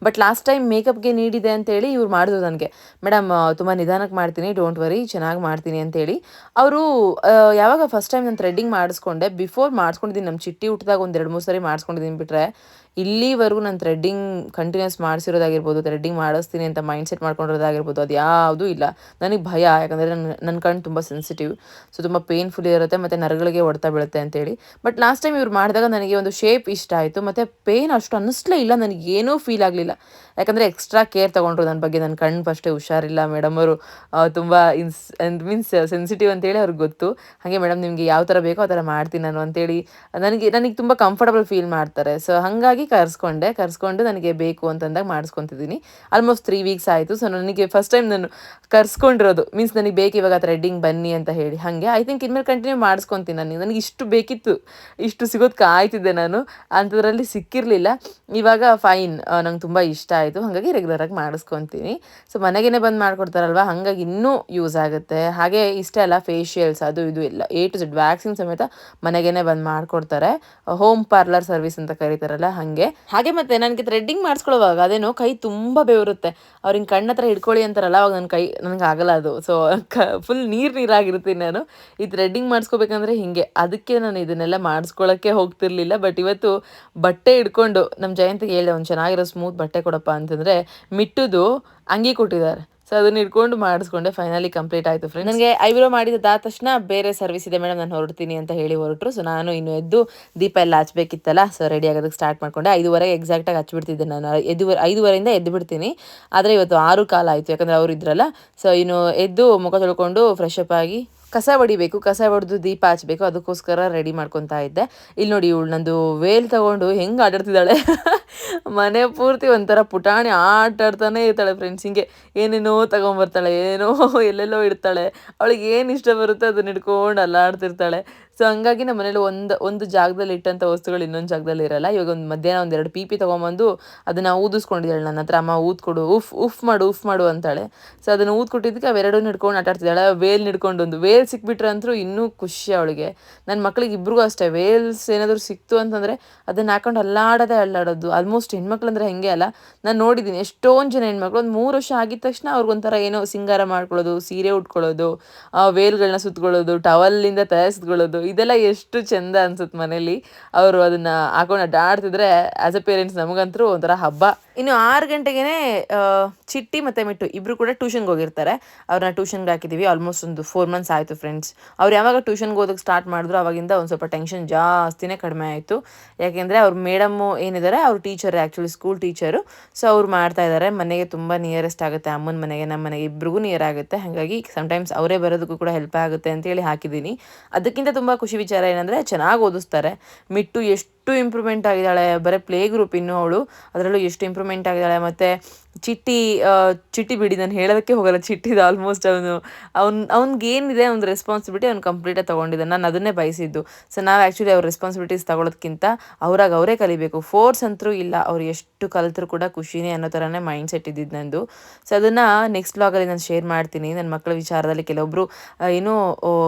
ಬಟ್ ಲಾಸ್ಟ್ ಟೈಮ್ ಮೇಕಪ್ಗೆ ನೀಡಿದೆ ಅಂತೇಳಿ ಇವ್ರು ಮಾಡಿದ್ರು ನನಗೆ. ಮೇಡಮ್ ತುಂಬ ನಿಧಾನಕ್ಕೆ ಮಾಡ್ತೀನಿ, ಡೋಂಟ್ ವರಿ, ಚೆನ್ನಾಗಿ ಮಾಡ್ತೀನಿ ಅಂತೇಳಿ. ಅವರು ಯಾವಾಗ ಫಸ್ಟ್ ಟೈಮ್ ನಾನು ಥ್ರೆಡ್ಡಿಂಗ್ ಮಾಡಿಸ್ಕೊಂಡೆ, ಬಿಫೋರ್ ಮಾಡಿಸ್ಕೊಂಡಿದ್ದೀನಿ ನಮ್ಮ ಚಿಟ್ಟಿ ಹುಟ್ಟಿದಾಗ ಒಂದು 2-3 ಸರಿ ಮಾಡಿಸ್ಕೊಂಡಿದ್ದೀನಿ. ಬಿಟ್ಟರೆ ಇಲ್ಲಿವರೆಗೂ ನಾನು ಥ್ರೆಡ್ಡಿಂಗ್ ಕಂಟಿನ್ಯೂಸ್ ಮಾಡಿಸಿರೋದಾಗಿರ್ಬೋದು, ಥ್ರೆಡ್ಡಿಂಗ್ ಮಾಡಿಸ್ತೀನಿ ಅಂತ ಮೈಂಡ್ ಸೆಟ್ ಮಾಡ್ಕೊಂಡಿರೋದಾಗಿರ್ಬೋದು, ಅದು ಯಾವುದೂ ಇಲ್ಲ. ನನಗೆ ಭಯ. ಯಾಕಂದರೆ ನನ್ನ ಕಣ್ಣು ತುಂಬ ಸೆನ್ಸಿಟಿವ್. ಸೊ ತುಂಬ ಪೇನ್ಫುಲ್ ಇರುತ್ತೆ ಮತ್ತು ನರಗಳಿಗೆ ಹೊಡೆತ ಬೀಳುತ್ತೆ ಅಂತೇಳಿ. ಬಟ್ ಲಾಸ್ಟ್ ಟೈಮ್ ಇವ್ರು ಮಾಡಿದಾಗ ನನಗೆ ಒಂದು ಶೇಪ್ ಇಷ್ಟ ಆಯಿತು ಮತ್ತು ಪೇನ್ ಅಷ್ಟು ಅನ್ನಿಸ್ಲೇ ಇಲ್ಲ, ನನಗೇನೂ ಫೀಲ್ ಆಗಲಿಲ್ಲ. ಯಾಕಂದರೆ ಎಕ್ಸ್ಟ್ರಾ ಕೇರ್ ತೊಗೊಂಡ್ರು ನನ್ನ ಬಗ್ಗೆ. ನನ್ನ ಕಣ್ಣು ಫಸ್ಟೇ ಹುಷಾರಿಲ್ಲ ಮೇಡಮ್ ಅವರು, ತುಂಬ ಮೀನ್ಸ್ ಸೆನ್ಸಿಟಿವ್ ಅಂತೇಳಿ ಅವ್ರಿಗೆ ಗೊತ್ತು. ಹಾಗೆ ಮೇಡಮ್ ನಿಮಗೆ ಯಾವ ಥರ ಬೇಕೋ ಆ ಥರ ಮಾಡ್ತೀನಿ ನಾನು ಅಂತೇಳಿ ನನಗೆ ತುಂಬ ಕಂಫರ್ಟಬಲ್ ಫೀಲ್ ಮಾಡ್ತಾರೆ. ಸೊ ಹಾಗಾಗಿ ಕರ್ಸ್ಕೊಂಡು ನನಗೆ ಬೇಕು ಅಂತಂದಾಗ ಮಾಡಿಸ್ಕೊತಿದ್ದೀನಿ. ಆಲ್ಮೋಸ್ಟ್ 3 weeks ಆಯಿತು. ಸೊ ನನಗೆ ಫಸ್ಟ್ ಟೈಮ್ ನಾನು ಕರ್ಸ್ಕೊಂಡಿರೋದು, ಮೀನ್ಸ್ ನನಗೆ ಬೇಕು ಇವಾಗ ಥ್ರೆಡ್ಡಿಂಗ್ ಬನ್ನಿ ಅಂತ ಹೇಳಿ. ಹಾಗೆ ಐ ಥಿಂಕ್ ಇನ್ಮೇಲೆ ಕಂಟಿನ್ಯೂ ಮಾಡಿಸ್ಕೊತೀನಿ. ನನಗೆ ಇಷ್ಟು ಬೇಕಿತ್ತು, ಇಷ್ಟು ಸಿಗೋದು ಕಾಯ್ತಿದ್ದೆ ನಾನು, ಅಂಥದ್ರಲ್ಲಿ ಸಿಕ್ಕಿರಲಿಲ್ಲ. ಇವಾಗ ಫೈನ್, ನಂಗೆ ತುಂಬ ಇಷ್ಟ ಆಯಿತು. ಹಾಗಾಗಿ ರೆಗ್ಯುಲರಾಗಿ ಮಾಡಿಸ್ಕೊತೀನಿ. ಸೊ ಮನೆಗೇ ಬಂದು ಮಾಡಿಕೊಡ್ತಾರಲ್ವ, ಹಾಗಾಗಿ ಇನ್ನೂ ಯೂಸ್ ಆಗುತ್ತೆ. ಹಾಗೆ ಇಷ್ಟೇ ಅಲ್ಲ, ಫೇಶಿಯಲ್ಸ್ ಅದು ಇದು ಎಲ್ಲ A to Z ವ್ಯಾಕ್ಸಿನ್ ಸಮೇತ ಮನೆಗೇ ಬಂದು ಮಾಡಿಕೊಡ್ತಾರೆ. ಹೋಮ್ ಪಾರ್ಲರ್ ಸರ್ವಿಸ್ ಅಂತ ಕರೀತಾರಲ್ಲ ಹಾಗೆ ಮತ್ತೆ ನನಗೆ ಥ್ರೆಡ್ಡಿಂಗ್ ಮಾಡಿಸ್ಕೊಳ್ಳೋವಾಗ ಅದೇನೋ ಕೈ ತುಂಬ ಬೆವರುತ್ತೆ. ಅವ್ರು ಹಿಂಗೆ ಕಣ್ಣ ಹತ್ರ ಹಿಡ್ಕೊಳ್ಳಿ ಅಂತಾರಲ್ಲ, ಅವಾಗ ನನಗೆ ಆಗಲ್ಲ ಅದು. ಸೊ ಫುಲ್ ನೀರಾಗಿರ್ತೀನಿ ನಾನು. ಈ ಥ್ರೆಡ್ಡಿಂಗ್ ಮಾಡಿಸ್ಕೋಬೇಕಂದ್ರೆ ಹೀಗೆ. ಅದಕ್ಕೆ ನಾನು ಇದನ್ನೆಲ್ಲ ಮಾಡಿಸ್ಕೊಳ್ಳೋಕ್ಕೆ ಹೋಗ್ತಿರ್ಲಿಲ್ಲ. ಬಟ್ ಇವತ್ತು ಬಟ್ಟೆ ಹಿಡ್ಕೊಂಡು ನಮ್ಮ ಜಯಂತಿಗೆ ಹೇಳಿದೆ, ಒಂದು ಚೆನ್ನಾಗಿರೋ ಸ್ಮೂತ್ ಬಟ್ಟೆ ಕೊಡಪ್ಪ ಅಂತಂದರೆ ಮಿಟ್ಟುದು ಅಂಗಿ ಕೊಟ್ಟಿದ್ದಾರೆ. ಸೊ ಅದನ್ನ ಇಟ್ಕೊಂಡು ಮಾಡಿಸ್ಕೊಂಡೆ. ಫೈನಲಿ ಕಂಪ್ಲೀಟ್ ಆಯಿತು ಫ್ರೆಂಡ್ಸ್. ನನಗೆ ಐಬ್ರೋ ಮಾಡಿದಾದ ತಕ್ಷಣ ಬೇರೆ ಸರ್ವಿಸ್ ಇದೆ ಮೇಡಮ್, ನಾನು ಹೊರಡ್ತೀನಿ ಅಂತ ಹೇಳಿ ಹೊರಟರು. ಸೊ ನಾನು ಇನ್ನು ಎದ್ದು ದೀಪ ಎಲ್ಲ ಹಚ್ಬೇಕಿತ್ತಲ್ಲ, ಸೊ ರೆಡಿ ಆಗೋದಕ್ಕೆ ಸ್ಟಾರ್ಟ್ ಮಾಡಿಕೊಂಡೆ. 5:30 ಎಕ್ಸಾಕ್ಟಾಗಿ ಹಚ್ಬಿಡ್ತಿದ್ದೆ ನಾನು. 5:30 ಎದ್ದು ಬಿಡ್ತೀನಿ. ಆದರೆ ಇವತ್ತು 6 ಆಯಿತು, ಯಾಕಂದರೆ ಅವರು ಇದ್ರಲ್ಲ. ಸೊ ಇನ್ನು ಎದ್ದು ಮುಖ ತೊಳ್ಕೊಂಡು ಫ್ರೆಶ್ ಅಪ್ ಆಗಿ ಕಸ ಹೊಡಿಬೇಕು, ಕಸ ಹೊಡೆದು ದೀಪ ಹಚ್ಚಬೇಕು, ಅದಕ್ಕೋಸ್ಕರ ರೆಡಿ ಮಾಡ್ಕೊತಾ ಇದ್ದೆ. ಇಲ್ಲಿ ನೋಡಿ ಇವಳು ನಂದು ವೇಲ್ ತೊಗೊಂಡು ಹೆಂಗೆ ಆಟಾಡ್ತಿದ್ದಾಳೆ. ಮನೆ ಪೂರ್ತಿ ಒಂಥರ ಪುಟಾಣಿ ಆಟಾಡ್ತಾನೆ ಇರ್ತಾಳೆ ಫ್ರೆಂಡ್ಸ್. ಹಿಂಗೆ ಏನೇನೋ ತೊಗೊಂಬರ್ತಾಳೆ, ಏನೋ ಎಲ್ಲೆಲ್ಲೋ ಇಡ್ತಾಳೆ. ಅವಳಿಗೆ ಏನು ಇಷ್ಟ ಬರುತ್ತೆ ಅದನ್ನ ಹಿಡ್ಕೊಂಡು ಅಲ್ಲಾಡ್ತಿರ್ತಾಳೆ. ಸೊ ಹಂಗಾಗಿ ನಮ್ಮ ಮನೇಲಿ ಒಂದು ಜಾಗದಲ್ಲಿ ಇಟ್ಟಂಥ ವಸ್ತುಗಳು ಇನ್ನೊಂದು ಜಾಗದಲ್ಲಿ ಇರಲ್ಲ. ಇವಾಗ ಒಂದು ಮಧ್ಯಾಹ್ನ ಒಂದೆರಡು ಪೀಪಿ ತೊಗೊಂಬಂದು ಅದನ್ನು ಊದಿಸ್ಕೊಂಡಿದ್ದಾಳೆ ನನ್ನ ಹತ್ರ. ಅಮ್ಮ ಊದ್ಕೊಡು, ಉಫ್ ಮಾಡು ಅಂತಾಳೆ. ಸೊ ಅದನ್ನು ಊದ್ಕೊಟ್ಟಿದ್ದಕ್ಕೆ ಅವೆರಡನ್ನೂ ಹಿಡ್ಕೊಂಡು ಆಟಾಡ್ತಿದ್ದಾಳೆ. ವೇಲ್ ಹಿಡ್ಕೊಂಡು ಒಂದು ವೇಲ್ ಸಿಕ್ಬಿಟ್ರೆ ಅಂತೂ ಇನ್ನೂ ಖುಷಿ ಅವಳಿಗೆ. ನನ್ನ ಮಕ್ಳಿಗೆ ಇಬ್ರಿಗೂ ಅಷ್ಟೇ, ವೇಲ್ಸ್ ಏನಾದರೂ ಸಿಕ್ತು ಅಂತಂದರೆ ಅದನ್ನು ಹಾಕೊಂಡು ಅಲ್ಲಾಡೋದು. ಆಲ್ಮೋಸ್ಟ್ ಹೆಣ್ಮಕ್ಳು ಅಂದರೆ ಹೆಂಗೆ ಅಲ್ಲ, ನಾನು ನೋಡಿದ್ದೀನಿ ಎಷ್ಟೊಂದು ಜನ ಹೆಣ್ಮಕ್ಳು ಒಂದು 3 ವರ್ಷ ಆಗಿದ ತಕ್ಷಣ ಅವ್ರಿಗೊಂಥರ ಏನೋ ಸಿಂಗಾರ ಮಾಡ್ಕೊಳ್ಳೋದು, ಸೀರೆ ಉಟ್ಕೊಳ್ಳೋದು, ವೇಲ್ಗಳನ್ನ ಸುತ್ಕೊಳ್ಳೋದು, ಟವಲ್ಲಿಂದ ತಲೆ ಸುತ್ಕೊಳ್ಳೋದು, ಇದೆಲ್ಲ ಎಷ್ಟು ಚೆಂದ ಅನ್ಸುತ್ತೆ ಮನೇಲಿ. ಅವರು ಅದನ್ನು ಹಾಕೊಂಡು ಅಡ್ಡಾಡ್ತಿದ್ರೆ ಆ್ಯಸ್ ಅ ಪೇರೆಂಟ್ಸ್ ನಮಗಂತೂ ಒಂಥರ ಹಬ್ಬ. ಇನ್ನು 6 ಗಂಟೆಗೆ ಚಿಟ್ಟಿ ಮತ್ತು ಮಿಟ್ಟು ಇಬ್ಬರು ಕೂಡ ಟ್ಯೂಷನ್ಗೆ ಹೋಗಿರ್ತಾರೆ. ಅವ್ರನ್ನ ಟ್ಯೂಷನ್ಗೆ ಹಾಕಿದ್ದೀವಿ. ಆಲ್ಮೋಸ್ಟ್ ಒಂದು 4 ಮಂತ್ಸ್ ಆಯಿತು ಫ್ರೆಂಡ್ಸ್. ಅವ್ರು ಯಾವಾಗ ಟ್ಯೂಷನ್ಗೆ ಓದೋಕ್ಕೆ ಸ್ಟಾರ್ಟ್ ಮಾಡಿದ್ರು ಅವಾಗಿಂದ ಒಂದು ಸ್ವಲ್ಪ ಟೆನ್ಷನ್ ಜಾಸ್ತಿನೇ ಕಡಿಮೆ ಆಯಿತು. ಯಾಕೆಂದರೆ ಅವ್ರ ಮೇಡಮ್ಮು ಏನಿದ್ದಾರೆ ಅವ್ರು ಟೀಚರೇ, ಆ್ಯಕ್ಚುಲಿ ಸ್ಕೂಲ್ ಟೀಚರು. ಸೊ ಅವ್ರು ಮಾಡ್ತಾ ಇದ್ದಾರೆ. ಮನೆಗೆ ತುಂಬ ನಿಯರೆಸ್ಟ್ ಆಗುತ್ತೆ, ಅಮ್ಮನ ಮನೆಗೆ ನಮ್ಮ ಮನೆಗೆ ಇಬ್ರಿಗೂ ನಿಯರ್ ಆಗುತ್ತೆ. ಹಾಗಾಗಿ ಸಮ್ಟೈಮ್ಸ್ ಅವರೇ ಬರೋದಕ್ಕೂ ಕೂಡ ಹೆಲ್ಪ್ ಆಗುತ್ತೆ ಅಂತೇಳಿ ಹಾಕಿದ್ದೀನಿ. ಅದಕ್ಕಿಂತ ತುಂಬ ಖುಷಿ ವಿಚಾರ ಏನಂದರೆ ಚೆನ್ನಾಗಿ ಓದಿಸ್ತಾರೆ. ಮಿಟ್ಟು ಎಷ್ಟು ಇಂಪ್ರೂವ್ಮೆಂಟ್ ಆಗಿದ್ದಾಳೆ, ಬರೀ ಪ್ಲೇ ಗ್ರೂಪ್ ಇನ್ನೂ ಅವಳು, ಅದರಲ್ಲೂ ಎಷ್ಟು ಇಂಪ್ರೂವ್ಮೆಂಟ್ ಆಗಿದ್ದಾಳೆ. ಮತ್ತು ಚಿಟ್ಟಿ ಬಿಡಿ, ನಾನು ಹೇಳೋದಕ್ಕೆ ಹೋಗಲ್ಲ. ಚಿಟ್ಟಿದು ಆಲ್ಮೋಸ್ಟ್ ಅವ್ನಿಗೇನಿದೆ ಒಂದು ರೆಸ್ಪಾನ್ಸಿಬಿಲಿಟಿ ಅವ್ನು ಕಂಪ್ಲೀಟಾಗಿ ತೊಗೊಂಡಿದ್ದಾನೆ. ನಾನು ಅದನ್ನೇ ಬಯಸಿದ್ದು. ಸೊ ನಾವು ಆ್ಯಕ್ಚುಲಿ ಅವ್ರ ರೆಸ್ಪಾನ್ಸಿಬಿಲಿಟೀಸ್ ತಗೊಳ್ಳೋದಕ್ಕಿಂತ ಅವರೇ ಕಲಿಬೇಕು. ಫೋರ್ಸ್ ಅಂತೂ ಇಲ್ಲ, ಅವ್ರು ಎಷ್ಟು ಕಲಿತರೂ ಕೂಡ ಖುಷಿನೇ ಅನ್ನೋ ಥರನೇ ಮೈಂಡ್ ಸೆಟ್ ಇದ್ದಿದ್ದು ನಂದು. ಸೊ ಅದನ್ನು ನೆಕ್ಸ್ಟ್ ವ್ಲಾಗಲ್ಲಿ ನಾನು ಶೇರ್ ಮಾಡ್ತೀನಿ. ನನ್ನ ಮಕ್ಕಳ ವಿಚಾರದಲ್ಲಿ ಕೆಲವೊಬ್ಬರು ಏನೋ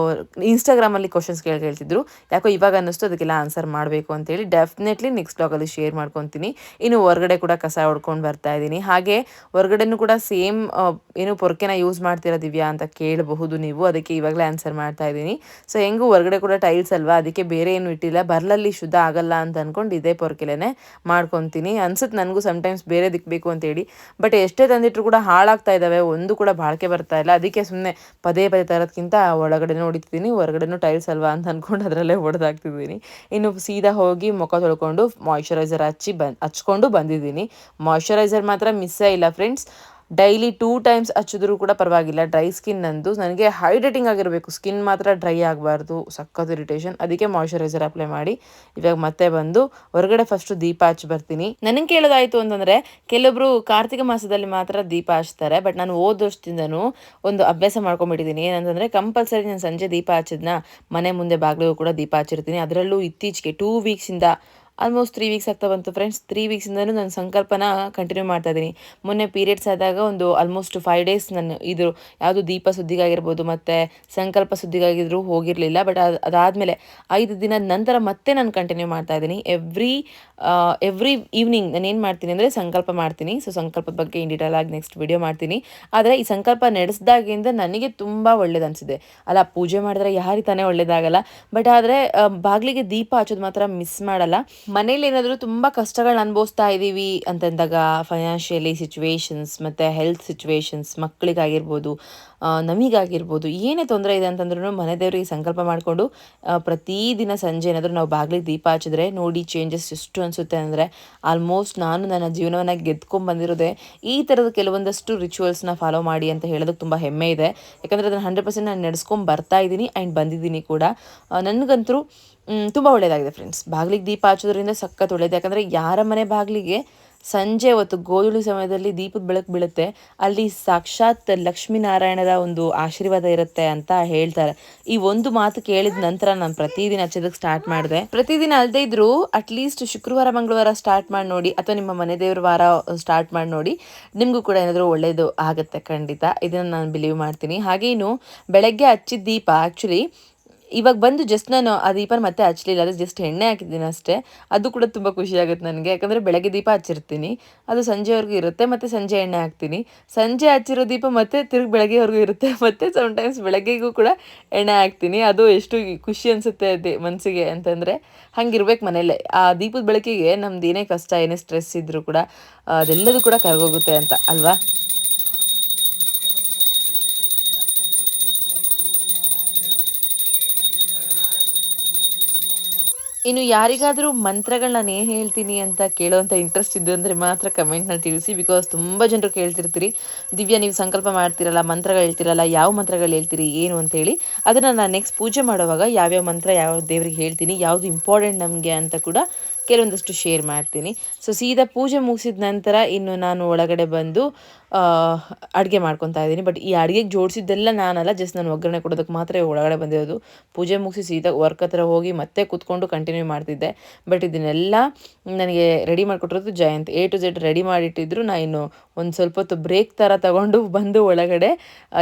ಇನ್ಸ್ಟಾಗ್ರಾಮಲ್ಲಿ ಕ್ವಶನ್ಸ್ ಕೇಳ್ತಿದ್ರು, ಯಾಕೋ ಇವಾಗ ಅನ್ನಿಸ್ತು ಅದಕ್ಕೆಲ್ಲ ಆನ್ಸರ್ ಮಾಡಬೇಕು ಅಂತೇಳಿ. ಡೆಫಿನೆಟ್ಲಿ ನೆಕ್ಸ್ಟ್ ವ್ಲಾಗಲ್ಲಿ ಶೇರ್ ಮಾಡ್ಕೊತೀನಿ. ಇನ್ನು ಹೊರಗಡೆ ಕೂಡ ಕಸ ಹೊಡ್ಕೊಂಡು ಬರ್ತಾ ಇದ್ದೀನಿ. ಹಾಗೆ ಹೊರಗಡೆನೂ ಕೂಡ ಸೇಮ್ ಏನು ಪೊರ್ಕೆನ ಯೂಸ್ ಮಾಡ್ತೀರಾ ದಿವ್ಯಾ ಅಂತ ಕೇಳಬಹುದು ನೀವು, ಅದಕ್ಕೆ ಇವಾಗಲೇ ಆನ್ಸರ್ ಮಾಡ್ತಾ ಇದ್ದೀನಿ. ಸೊ ಹೆಂಗೂ ಹೊರಗಡೆ ಕೂಡ ಟೈಲ್ಸ್ ಅಲ್ವಾ, ಅದಕ್ಕೆ ಬೇರೆ ಏನು ಇಟ್ಟಿಲ್ಲ. ಬರ್ಲಲ್ಲಿ ಶುದ್ಧ ಆಗಲ್ಲ ಅಂತ ಅಂದ್ಕೊಂಡು ಇದೇ ಪೊರ್ಕೆಲೇ ಮಾಡ್ಕೊತೀನಿ. ಅನ್ಸುತ್ತೆ ನನಗೂ ಸಮ್ಟೈಮ್ಸ್ ಬೇರೆ ದಿಕ್ಬೇಕು ಅಂತೇಳಿ. ಬಟ್ ಎಷ್ಟೇ ತಂದಿಟ್ಟರು ಕೂಡ ಹಾಳಾಗ್ತಾ ಇದ್ದಾವೆ, ಒಂದು ಕೂಡ ಬಾಳಿಕೆ ಬರ್ತಾ ಇಲ್ಲ. ಅದಕ್ಕೆ ಸುಮ್ಮನೆ ಪದೇ ತರೋದಕ್ಕಿಂತ ಒಳಗಡೆ ಹೊಡಿತಿದ್ದೀನಿ, ಹೊರಗಡೆನೂ ಟೈಲ್ಸ್ ಅಲ್ವಾ ಅಂತ ಅಂದ್ಕೊಂಡು ಅದರಲ್ಲೇ ಹೊಡೆದಾಕ್ತಿದ್ದೀನಿ. ಇನ್ನು ಸೀದಾ ಹೋಗಿ ಮುಖ ತೊಳ್ಕೊಂಡು ಮಾಯ್ಶ್ಚರೈಸರ್ ಹಚ್ಕೊಂಡು ಬಂದಿದ್ದೀನಿ. ಮಾಯ್ಶ್ಚರೈಸರ್ ಮಾತ್ರ ಮಿಸ್ಸೇ ಇಲ್ಲ ಫ್ರೆಂಡ್ಸ್. ಡೈಲಿ 2 ಟೈಮ್ಸ್ ಹಚ್ಚಿದ್ರೂ ಕೂಡ ಪರವಾಗಿಲ್ಲ. ಡ್ರೈ ಸ್ಕಿನ್ ನಂದು, ನನಗೆ ಹೈಡ್ರೇಟಿಂಗ್ ಆಗಿರಬೇಕು, ಸ್ಕಿನ್ ಮಾತ್ರ ಡ್ರೈ ಆಗಬಾರ್ದು, ಸಖತ್ ಇರಿಟೇಷನ್. ಅದಕ್ಕೆ ಮಾಯ್ಶ್ಚರೈಸರ್ ಅಪ್ಲೈ ಮಾಡಿ ಇವಾಗ ಮತ್ತೆ ಬಂದು ಹೊರಗಡೆ ಫಸ್ಟು ದೀಪ ಹಚ್ಚಿ ಬರ್ತೀನಿ. ನನಗೆ ಕೇಳೋದಾಯಿತು ಅಂತಂದರೆ, ಕೆಲವೊಬ್ರು ಕಾರ್ತಿಕ ಮಾಸದಲ್ಲಿ ಮಾತ್ರ ದೀಪ ಹಚ್ತಾರೆ. ಬಟ್ ನಾನು ಹೋದ ವರ್ಷದಿಂದನೂ ಒಂದು ಅಭ್ಯಾಸ ಮಾಡ್ಕೊಂಡ್ಬಿಟ್ಟಿದ್ದೀನಿ. ಏನಂತಂದರೆ ಕಂಪಲ್ಸರಿ ನಾನು ಸಂಜೆ ದೀಪ ಹಚ್ಚಿದ್ನ ಮನೆ ಮುಂದೆ ಬಾಗಿಲಿಗೂ ಕೂಡ ದೀಪ ಹಚ್ಚಿರ್ತೀನಿ. ಅದರಲ್ಲೂ ಇತ್ತೀಚೆಗೆ 2 ವೀಕ್ಸಿಂದ ಆಲ್ಮೋಸ್ಟ್ 3 ವೀಕ್ಸ್ ಆಗ್ತಾ ಬಂತು ಫ್ರೆಂಡ್ಸ್. 3 ವೀಕ್ಸಿಂದನೂ ನಾನು ಸಂಕಲ್ಪನ ಕಂಟಿನ್ಯೂ ಮಾಡ್ತಾ ಇದ್ದೀನಿ. ಮೊನ್ನೆ ಪೀರಿಯಡ್ಸ್ ಆದಾಗ ಒಂದು ಆಲ್ಮೋಸ್ಟ್ 5 ಡೇಸ್ ನಾನು ಇದು ಯಾವುದು ದೀಪ ಸುದ್ದಿಗಾಗಿರ್ಬೋದು ಮತ್ತು ಸಂಕಲ್ಪ ಸುದ್ದಿಗಾಗಿದ್ರು ಹೋಗಿರಲಿಲ್ಲ. ಬಟ್ ಅದಾದಮೇಲೆ 5 ದಿನದ ನಂತರ ಮತ್ತೆ ನಾನು ಕಂಟಿನ್ಯೂ ಮಾಡ್ತಾ ಇದ್ದೀನಿ. ಎವ್ರಿ ಈವ್ನಿಂಗ್ ನಾನು ಏನು ಮಾಡ್ತೀನಿ ಅಂದರೆ ಸಂಕಲ್ಪ ಮಾಡ್ತೀನಿ. ಸೊ ಸಂಕಲ್ಪದ ಬಗ್ಗೆ ಇನ್ ಡೀಟೇಲ್ ಆಗಿ ನೆಕ್ಸ್ಟ್ ವಿಡಿಯೋ ಮಾಡ್ತೀನಿ. ಆದರೆ ಈ ಸಂಕಲ್ಪ ನಡೆಸಿದಾಗಿಂದ ನನಗೆ ತುಂಬ ಒಳ್ಳೇದು ಅನಿಸಿದೆ. ಅಲ್ಲ, ಪೂಜೆ ಮಾಡಿದ್ರೆ ಯಾರಿಗೆ ತಾನೇ ಒಳ್ಳೇದಾಗಲ್ಲ. ಬಟ್ ಆದರೆ ಬಾಗಿಲಿಗೆ ದೀಪ ಹಚ್ಚೋದು ಮಾತ್ರ ಮಿಸ್ ಮಾಡಲ್ಲ. ಮನೇಲಿ ಏನಾದರೂ ತುಂಬ ಕಷ್ಟಗಳನ್ನ ಅನುಭವಿಸ್ತಾ ಇದ್ದೀವಿ ಅಂತಂದಾಗ, ಫೈನಾನ್ಷಿಯಲಿ ಸಿಚುವೇಶನ್ಸ್ ಮತ್ತು ಹೆಲ್ತ್ ಸಿಚುವೇಶನ್ಸ್, ಮಕ್ಕಳಿಗಾಗಿರ್ಬೋದು ನಮಗಾಗಿರ್ಬೋದು, ಏನೇ ತೊಂದರೆ ಇದೆ ಅಂತಂದ್ರೂ ಮನೆ ದೇವರಿಗೆ ಸಂಕಲ್ಪ ಮಾಡಿಕೊಂಡು ಪ್ರತಿದಿನ ಸಂಜೆ ಏನಾದರೂ ನಾವು ಬಾಗಿಲಿಗೆ ದೀಪ ಹಚ್ಚಿದ್ರೆ ನೋಡಿ ಚೇಂಜಸ್ ಎಷ್ಟು ಅನಿಸುತ್ತೆ ಅಂದರೆ, ಆಲ್ಮೋಸ್ಟ್ ನಾನು ನನ್ನ ಜೀವನವನ್ನು ಗೆದ್ಕೊಂಡ್ಬಂದಿರೋದೆ ಈ ಥರದ ಕೆಲವೊಂದಷ್ಟು ರಿಚುವಲ್ಸ್ನ ಫಾಲೋ ಮಾಡಿ ಅಂತ ಹೇಳೋದಕ್ಕೆ ತುಂಬ ಹೆಮ್ಮೆ ಇದೆ. ಯಾಕಂದರೆ ಅದನ್ನು 100% ನಾನು ನಡೆಸ್ಕೊಂಡು ಬರ್ತಾ ಇದ್ದೀನಿ ಆ್ಯಂಡ್ ಬಂದಿದ್ದೀನಿ ಕೂಡ. ನನಗಂತೂ ತುಂಬ ಒಳ್ಳೆಯದಾಗಿದೆ ಫ್ರೆಂಡ್ಸ್. ಬಾಗಿಲಿಗೆ ದೀಪ ಹಚ್ಚೋದ್ರಿಂದ ಸಖತ್ ಒಳ್ಳೆಯದು. ಯಾಕಂದರೆ ಯಾರ ಮನೆ ಬಾಗಿಲಿಗೆ ಸಂಜೆ ಹೊತ್ತು ಗೋಧೂಳಿ ಸಮಯದಲ್ಲಿ ದೀಪದ ಬೆಳಕು ಬೀಳುತ್ತೆ, ಅಲ್ಲಿ ಸಾಕ್ಷಾತ್ ಲಕ್ಷ್ಮೀನಾರಾಯಣರ ಒಂದು ಆಶೀರ್ವಾದ ಇರುತ್ತೆ ಅಂತ ಹೇಳ್ತಾರೆ. ಈ ಒಂದು ಮಾತು ಕೇಳಿದ ನಂತರ ನಾನು ಪ್ರತಿದಿನ ಹಚ್ಚೋದಕ್ಕೆ ಸ್ಟಾರ್ಟ್ ಮಾಡಿದೆ. ಪ್ರತಿದಿನ ಅಲ್ಲದೇ ಇದ್ರೂ ಅಟ್ಲೀಸ್ಟ್ ಶುಕ್ರವಾರ ಮಂಗಳವಾರ ಸ್ಟಾರ್ಟ್ ಮಾಡಿ ನೋಡಿ, ಅಥವಾ ನಿಮ್ಮ ಮನೆ ದೇವ್ರ ವಾರ ಸ್ಟಾರ್ಟ್ ಮಾಡಿ ನೋಡಿ, ನಿಮಗೂ ಕೂಡ ಏನಾದರೂ ಒಳ್ಳೆಯದು ಆಗುತ್ತೆ ಖಂಡಿತ. ಇದನ್ನು ನಾನು ಬಿಲೀವ್ ಮಾಡ್ತೀನಿ. ಹಾಗೇನು ಬೆಳಗ್ಗೆ ಹಚ್ಚಿದ ದೀಪ ಆ್ಯಕ್ಚುಲಿ ಇವಾಗ ಬಂದು ಜಸ್ಟ್ ನಾನು ಆ ದೀಪನ ಮತ್ತೆ ಹಚ್ಚಲಿಲ್ಲ, ಅದು ಜಸ್ಟ್ ಎಣ್ಣೆ ಹಾಕಿದ್ದೀನಿ ಅಷ್ಟೇ. ಅದು ಕೂಡ ತುಂಬ ಖುಷಿ ಆಗುತ್ತೆ ನನಗೆ. ಯಾಕಂದರೆ ಬೆಳಗ್ಗೆ ದೀಪ ಹಚ್ಚಿರ್ತೀನಿ, ಅದು ಸಂಜೆವರೆಗೂ ಇರುತ್ತೆ, ಮತ್ತು ಸಂಜೆ ಎಣ್ಣೆ ಹಾಕ್ತೀನಿ. ಸಂಜೆ ಹಚ್ಚಿರೋ ದೀಪ ಮತ್ತೆ ತಿರುಗಿ ಬೆಳಗ್ಗೆವರೆಗೂ ಇರುತ್ತೆ, ಮತ್ತು ಸಮ್ಟೈಮ್ಸ್ ಬೆಳಗ್ಗೆಗೂ ಕೂಡ ಎಣ್ಣೆ ಹಾಕ್ತೀನಿ. ಅದು ಎಷ್ಟು ಖುಷಿ ಅನಿಸುತ್ತೆ ಮನಸ್ಸಿಗೆ ಅಂತಂದರೆ, ಹಂಗಿರ್ಬೇಕು ಮನೇಲೆ. ಆ ದೀಪದ ಬೆಳಕಿಗೆ ನಮ್ದು ಏನೇ ಕಷ್ಟ, ಏನೇ ಸ್ಟ್ರೆಸ್ ಇದ್ದರೂ ಕೂಡ ಅದೆಲ್ಲದೂ ಕೂಡ ಕರಗೋಗುತ್ತೆ ಅಂತ ಅಲ್ವಾ. ಇನ್ನು ಯಾರಿಗಾದರೂ ಮಂತ್ರಗಳು ನಾನು ಏನು ಹೇಳ್ತೀನಿ ಅಂತ ಕೇಳೋವಂಥ ಇಂಟ್ರೆಸ್ಟ್ ಇದ್ದು ಅಂದರೆ ಮಾತ್ರ ಕಮೆಂಟ್ನಲ್ಲಿ ತಿಳಿಸಿ. ಬಿಕಾಸ್ ತುಂಬ ಜನರು ಕೇಳ್ತಿರ್ತೀರಿ, ದಿವ್ಯಾ ನೀವು ಸಂಕಲ್ಪ ಮಾಡ್ತಿರಲ್ಲ, ಮಂತ್ರಗಳು ಹೇಳ್ತಿರಲ್ಲ, ಯಾವ ಮಂತ್ರಗಳು ಹೇಳ್ತೀರಿ ಏನು ಅಂತೇಳಿ. ಅದನ್ನು ನಾನು ನೆಕ್ಸ್ಟ್ ಪೂಜೆ ಮಾಡುವಾಗ ಯಾವ್ಯಾವ ಮಂತ್ರ ಯಾವ ದೇವ್ರಿಗೆ ಹೇಳ್ತೀನಿ, ಯಾವುದು ಇಂಪಾರ್ಟೆಂಟ್ ನಮಗೆ ಅಂತ ಕೂಡ ಕೆಲವೊಂದಷ್ಟು ಶೇರ್ ಮಾಡ್ತೀನಿ. ಸೊ ಸೀದಾ ಪೂಜೆ ಮುಗಿಸಿದ ನಂತರ ಇನ್ನು ನಾನು ಒಳಗಡೆ ಬಂದು ಅಡುಗೆ ಮಾಡ್ಕೊತಾ ಇದ್ದೀನಿ. ಬಟ್ ಈ ಅಡುಗೆಗೆ ಜೋಡಿಸಿದ್ದೆಲ್ಲ ನಾನಲ್ಲ, ಜಸ್ಟ್ ನಾನು ಒಗ್ಗರಣೆ ಕೊಡೋದಕ್ಕೆ ಮಾತ್ರ ಒಳಗಡೆ ಬಂದಿರೋದು. ಪೂಜೆ ಮುಗಿಸಿ ಸೀದಾ ವರ್ಕ್ ಹತ್ರ ಹೋಗಿ ಮತ್ತೆ ಕೂತ್ಕೊಂಡು ಕಂಟಿನ್ಯೂ ಮಾಡ್ತಿದ್ದೆ. ಬಟ್ ಇದನ್ನೆಲ್ಲ ನನಗೆ ರೆಡಿ ಮಾಡಿಕೊಟ್ಟಿರೋದು Jayant. A to Z ready ಮಾಡಿಟ್ಟಿದ್ರು. ನಾನು ಇನ್ನು ಒಂದು ಸ್ವಲ್ಪ ಹೊತ್ತು ಬ್ರೇಕ್ ಥರ ತಗೊಂಡು ಬಂದು ಒಳಗಡೆ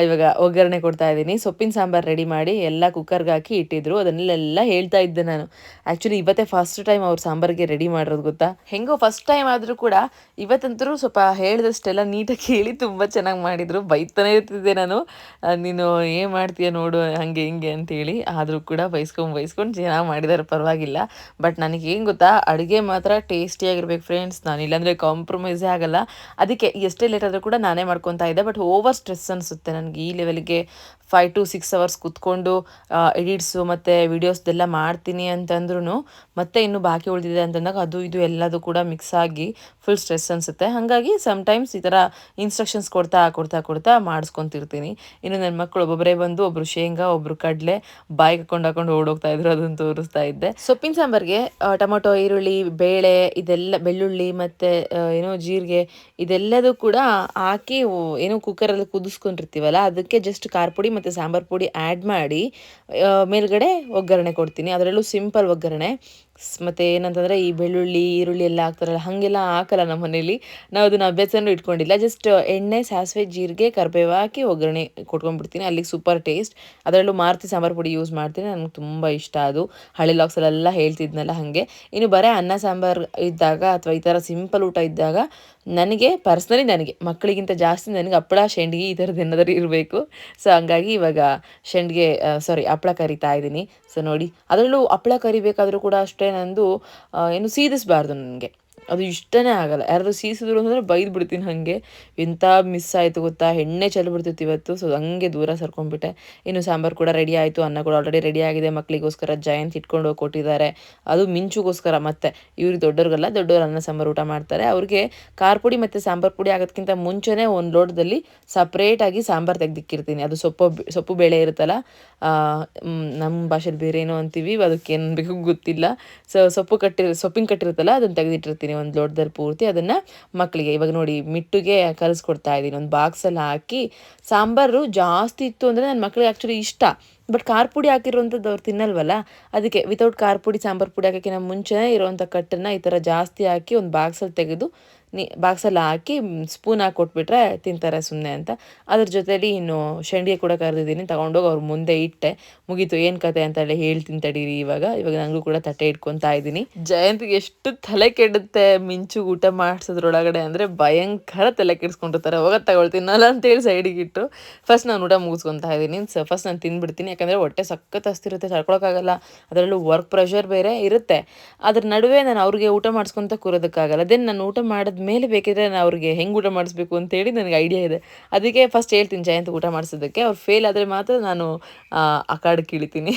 ಇವಾಗ ಒಗ್ಗರಣೆ ಕೊಡ್ತಾ ಇದ್ದೀನಿ. ಸೊಪ್ಪಿನ ಸಾಂಬಾರು ರೆಡಿ ಮಾಡಿ ಎಲ್ಲ ಕುಕ್ಕರ್ಗೆ ಹಾಕಿ ಇಟ್ಟಿದ್ರು. ಅದನ್ನೆಲ್ಲ ಹೇಳ್ತಾ ಇದ್ದೆ ನಾನು. ಆ್ಯಕ್ಚುಲಿ ಇವತ್ತೇ ಫಸ್ಟ್ ಟೈಮ್ ಅವ್ರು ಸಾಂಬಾರಿಗೆ ರೆಡಿ ಮಾಡೋದು ಗೊತ್ತಾ. ಹೆಂಗೋ ಫಸ್ಟ್ ಟೈಮ್ ಆದರೂ ಕೂಡ ಇವತ್ತಂತರೂ ಸ್ವಲ್ಪ ಹೇಳಿದಷ್ಟೆಲ್ಲ ನೀಟಾಗಿ ಕೇಳಿ ತುಂಬ ಚೆನ್ನಾಗಿ ಮಾಡಿದರು. ಬೈತಾನೆ ಇರ್ತಿದ್ದೆ ನಾನು, ನೀನು ಏನು ಮಾಡ್ತೀಯ ನೋಡು ಹಾಗೆ ಹಿಂಗೆ ಅಂತೇಳಿ. ಆದರೂ ಕೂಡ ಬೈಸ್ಕೊಂಡು ಚೆನ್ನಾಗಿ ಮಾಡಿದ್ದಾರೆ, ಪರವಾಗಿಲ್ಲ. ಬಟ್ ನನಗೆ ಏನು ಗೊತ್ತಾ, ಅಡುಗೆ ಮಾತ್ರ ಟೇಸ್ಟಿಯಾಗಿರ್ಬೇಕು ಫ್ರೆಂಡ್ಸ್. ನಾನು ಇಲ್ಲಾಂದರೆ ಕಾಂಪ್ರಮೈಸೇ ಆಗಲ್ಲ. ಅದಕ್ಕೆ ಎಷ್ಟೇ ಲೇಟ್ ಆದರೂ ಕೂಡ ನಾನೇ ಮಾಡ್ಕೊತಾ ಇದ್ದೆ. ಬಟ್ ಓವರ್ ಸ್ಟ್ರೆಸ್ ಅನಿಸುತ್ತೆ ನನಗೆ ಈ ಲೆವೆಲ್ಗೆ 5 to 6 hours ಕೂತ್ಕೊಂಡು ಎಡಿಟ್ಸು ಮತ್ತು ವೀಡಿಯೋಸ್ದೆಲ್ಲ ಮಾಡ್ತೀನಿ ಅಂತಂದ್ರೂ ಮತ್ತೆ ಇನ್ನೂ ಬಾಕಿ ಉಳಿದಿದೆ ಅಂತಂದಾಗ ಅದು ಇದು ಎಲ್ಲದು ಕೂಡ ಮಿಕ್ಸ್ ಆಗಿ ಫುಲ್ ಸ್ಟ್ರೆಸ್ ಅನಿಸುತ್ತೆ. ಹಾಗಾಗಿ ಸಮ್ಟೈಮ್ಸ್ ಈ ಥರ ಇನ್ಸ್ಟ್ರಕ್ಷನ್ಸ್ ಕೊಡ್ತಾ ಮಾಡಿಸ್ಕೊತಿರ್ತೀನಿ. ಇನ್ನು ನನ್ನ ಮಕ್ಕಳು ಒಬ್ಬೊಬ್ಬರೇ ಬಂದು ಒಬ್ಬರು ಶೇಂಗಾ, ಒಬ್ಬರು ಕಡಲೆ ಬಾಯಿಗೆ ಹಾಕೊಂಡು ಓಡೋಗ್ತಾ ಇದ್ರು, ಅದನ್ನು ತೋರಿಸ್ತಾ ಇದ್ದೆ. ಸೊಪ್ಪಿನ ಸಾಂಬಾರಿಗೆ ಟೊಮೊಟೊ, ಈರುಳ್ಳಿ, ಬೇಳೆ, ಇದೆಲ್ಲ ಬೆಳ್ಳುಳ್ಳಿ ಮತ್ತು ಜೀರಿಗೆ ಇದೆಲ್ಲದೂ ಕೂಡ ಹಾಕಿ ಕುಕ್ಕರಲ್ಲಿ ಕುದಿಸ್ಕೊಂಡಿರ್ತೀವಲ್ಲ, ಅದಕ್ಕೆ ಜಸ್ಟ್ ಖಾರ ಪುಡಿ ಮತ್ತು ಸಾಂಬಾರು ಪುಡಿ ಆ್ಯಡ್ ಮಾಡಿ ಮೇಲ್ಗಡೆ ಒಗ್ಗರಣೆ ಕೊಡ್ತೀನಿ. ಅದರಲ್ಲೂ ಸಿಂಪಲ್ ಒಗ್ಗರಣೆ. ಮತ್ತು ಏನಂತಂದರೆ ಈ ಬೆಳ್ಳುಳ್ಳಿ, ಈರುಳ್ಳಿ ಎಲ್ಲ ಹಾಕ್ತಾರಲ್ಲ, ಹಾಗೆಲ್ಲ ಹಾಕಲ್ಲ ನಮ್ಮ ಮನೇಲಿ. ನಾವು ಅದನ್ನು ಅಭ್ಯಾಸನೂ ಇಟ್ಕೊಂಡಿಲ್ಲ. ಜಸ್ಟ್ ಎಣ್ಣೆ, ಸಾಸಿವೆ, ಜೀರಿಗೆ, ಕರಿಬೇವು ಹಾಕಿ ಒಗ್ಗರಣೆ ಕೊಟ್ಕೊಂಡ್ಬಿಡ್ತೀನಿ. ಅಲ್ಲಿಗೆ ಸೂಪರ್ ಟೇಸ್ಟ್. ಅದರಲ್ಲೂ ಮಾರುತಿ ಸಾಂಬಾರು ಪುಡಿ ಯೂಸ್ ಮಾಡ್ತೀನಿ. ನನಗೆ ತುಂಬ ಇಷ್ಟ ಅದು. ಹಳೆ ಲಾಕ್ಸಲ್ಲೆಲ್ಲ ಹೇಳ್ತಿದ್ನಲ್ಲ ಹಾಗೆ. ಇನ್ನು ಬರೀ ಅನ್ನ ಸಾಂಬಾರು ಇದ್ದಾಗ ಅಥವಾ ಈ ಥರ ಸಿಂಪಲ್ ಊಟ ಇದ್ದಾಗ ನನಗೆ ಮಕ್ಕಳಿಗಿಂತ ಜಾಸ್ತಿ ನನಗೆ ಹಪ್ಪಳ, ಶೇಂಡ್ಗಿ ಈ ಥರದ್ದು ಏನಾದರೂ ಇರಬೇಕು. ಸೊ ಹಂಗಾಗಿ ಇವಾಗ ಹಪ್ಪಳ ಕರಿತಾ ಇದ್ದೀನಿ. ಸೊ ನೋಡಿ, ಅದರಲ್ಲೂ ಹಪ್ಪಳ ಕರಿಬೇಕಾದ್ರೂ ಕೂಡ ಅಷ್ಟೇ, ನಂದು ಸೀದಿಸಬಾರ್ದು. ನನಗೆ ಅದು ಇಷ್ಟನೇ ಆಗಲ್ಲ. ಯಾರಾದರೂ ಸೀಸಿದ್ರು ಅಂತಂದರೆ ಬೈದು ಬಿಡ್ತೀನಿ. ಹಾಗೆ ಎಂಥ ಮಿಸ್ ಆಯಿತು ಗೊತ್ತಾ, ಎಣ್ಣೆ ಚೆಲ್ಬಿಡ್ತಿತ್ತು ಇವತ್ತು. ಸೊ ಹಂಗೆ ದೂರ ಸರ್ಕೊಂಡ್ಬಿಟ್ಟೆ. ಇನ್ನು ಸಾಂಬಾರು ಕೂಡ ರೆಡಿ ಆಯಿತು, ಅನ್ನ ಕೂಡ ಆಲ್ರೆಡಿ ರೆಡಿ ಆಗಿದೆ. ಮಕ್ಕಳಿಗೋಸ್ಕರ ಜಯಂತ್ ಇಟ್ಕೊಂಡು ಹೋಗಿ ಕೊಟ್ಟಿದ್ದಾರೆ. ಅದು ಮಿಂಚುಗೋಸ್ಕರ. ಮತ್ತು ಇವ್ರಿಗೆ ದೊಡ್ಡವ್ರು ಅನ್ನ ಸಾಂಬಾರು ಊಟ ಮಾಡ್ತಾರೆ. ಅವ್ರಿಗೆ ಖಾರ ಪುಡಿ ಮತ್ತು ಸಾಂಬಾರು ಪುಡಿ ಆಗೋದಕ್ಕಿಂತ ಮುಂಚೆನೇ ಒಂದು ಲೋಟದಲ್ಲಿ ಸಪ್ರೇಟಾಗಿ ಸಾಂಬಾರು ತೆಗೆದಿಕ್ಕಿರ್ತೀನಿ. ಅದು ಸೊಪ್ಪು ಬೇಳೆ ಇರುತ್ತಲ್ಲ, ನಮ್ಮ ಭಾಷೆಲಿ ಬೇರೆ ಏನೋ ಅಂತೀವಿ, ಅದಕ್ಕೆ ಏನು ಬೇಕು ಗೊತ್ತಿಲ್ಲ. ಸೊ ಸೊಪ್ಪಿನ ಕಟ್ಟಿರುತ್ತಲ್ಲ, ಅದನ್ನು ತೆಗೆದಿಟ್ಟಿರ್ತೀನಿ ಒಂದು ಲೋಟದಲ್ಲಿ ಪೂರ್ತಿ. ಅದನ್ನು ಮಕ್ಕಳಿಗೆ ಇವಾಗ ನೋಡಿ ಮಿಟ್ಟುಗೆ ಕಲಿಸ್ಕೊಡ್ತಾ ಇದ್ದೀನಿ. ಒಂದು ಬಾಕ್ಸಲ್ಲಿ ಹಾಕಿ. ಸಾಂಬಾರು ಜಾಸ್ತಿ ಇತ್ತು ಅಂದರೆ ನನ್ನ ಮಕ್ಕಳಿಗೆ ಆ್ಯಕ್ಚುಲಿ ಇಷ್ಟ. ಬಟ್ ಖಾರ ಪುಡಿ ಹಾಕಿರುವಂಥದ್ದು ಅವ್ರು ತಿನ್ನಲ್ವಲ್ಲ, ಅದಕ್ಕೆ ವಿತೌಟ್ ಖಾರ ಪುಡಿ ಸಾಂಬಾರು ಪುಡಿ ಹಾಕೋಕ್ಕಿಂತ ಮುಂಚೆನೇ ಇರೋವಂಥ ಕಟ್ಟನ್ನು ಈ ಥರ ಜಾಸ್ತಿ ಹಾಕಿ ಒಂದು ಬಾಕ್ಸಲ್ಲಿ ತೆಗೆದು ಬಾಕ್ಸಲ್ಲಿ ಹಾಕಿ ಸ್ಪೂನ್ ಹಾಕಿ ಕೊಟ್ಬಿಟ್ರೆ ತಿಂತಾರೆ ಸುಮ್ಮನೆ ಅಂತ. ಅದ್ರ ಜೊತೆಲಿ ಇನ್ನು ಶೇಂಡಿಗೆ ಕೂಡ ಕರೆದಿದ್ದೀನಿ, ತಗೊಂಡೋಗಿ ಅವ್ರ ಮುಂದೆ ಇಟ್ಟೆ. ಮುಗೀತು, ಏನು ಕತೆ ಅಂತ ಹೇಳಿ ಹೇಳ್ತೀನಿ ತಡೀರಿ. ಇವಾಗ ನನಗೂ ಕೂಡ ತಟ್ಟೆ ಇಟ್ಕೊತಾ ಇದ್ದೀನಿ. ಜಯಂತ್ಗೆ ಎಷ್ಟು ತಲೆ ಕೆಡುತ್ತೆ ಮಿಂಚು ಊಟ ಮಾಡಿಸೋದ್ರೊಳಗಡೆ ಅಂದರೆ ಭಯಂಕರ ತಲೆ ಕೆಡಿಸ್ಕೊಂಡಿರ್ತಾರೆ. ಹೋಗೋದು ತಗೊಳ್ತೀನಲ್ಲ ಅಂತೇಳಿ ಸೈಡಿಗೆ ಇಟ್ಟು ಫಸ್ಟ್ ನಾನು ಊಟ ಮುಗಿಸ್ಕೊತಾ ಇದ್ದೀನಿ. ಸೊ ಫಸ್ಟ್ ನಾನು ತಿಂದ್ಬಿಡ್ತೀನಿ, ಯಾಕಂದರೆ ಹೊಟ್ಟೆ ಸಖತ್ ಹಸ್ತಿರುತ್ತೆ, ತಡ್ಕೊಳಕ್ಕಾಗಲ್ಲ. ಅದರಲ್ಲೂ ವರ್ಕ್ ಪ್ರೆಷರ್ ಬೇರೆ ಇರುತ್ತೆ. ಅದ್ರ ನಡುವೆ ನಾನು ಅವ್ರಿಗೆ ಊಟ ಮಾಡಿಸ್ಕೊತ ಕೂರೋದಕ್ಕಾಗಲ್ಲ. ದೆನ್ ನಾನು ಊಟ ಮಾಡಿದ್ಮೇಲೆ ಬೇಕಿದ್ರೆ ನಾನು ಅವ್ರಿಗೆ ಹೆಂಗೆ ಊಟ ಮಾಡಿಸ್ಬೇಕು ಅಂತೇಳಿ ನನಗೆ ಐಡಿಯಾ ಇದೆ. ಅದಕ್ಕೆ ಫಸ್ಟ್ ಹೇಳ್ತೀನಿ ಜಯಂತ್ ಊಟ ಮಾಡಿಸೋದಕ್ಕೆ. ಅವ್ರು ಫೇಲ್ ಆದರೆ ಮಾತ್ರ ನಾನು ಆ ಕಾರ್ಡ್ ಕೀಳ್ತೀನಿ.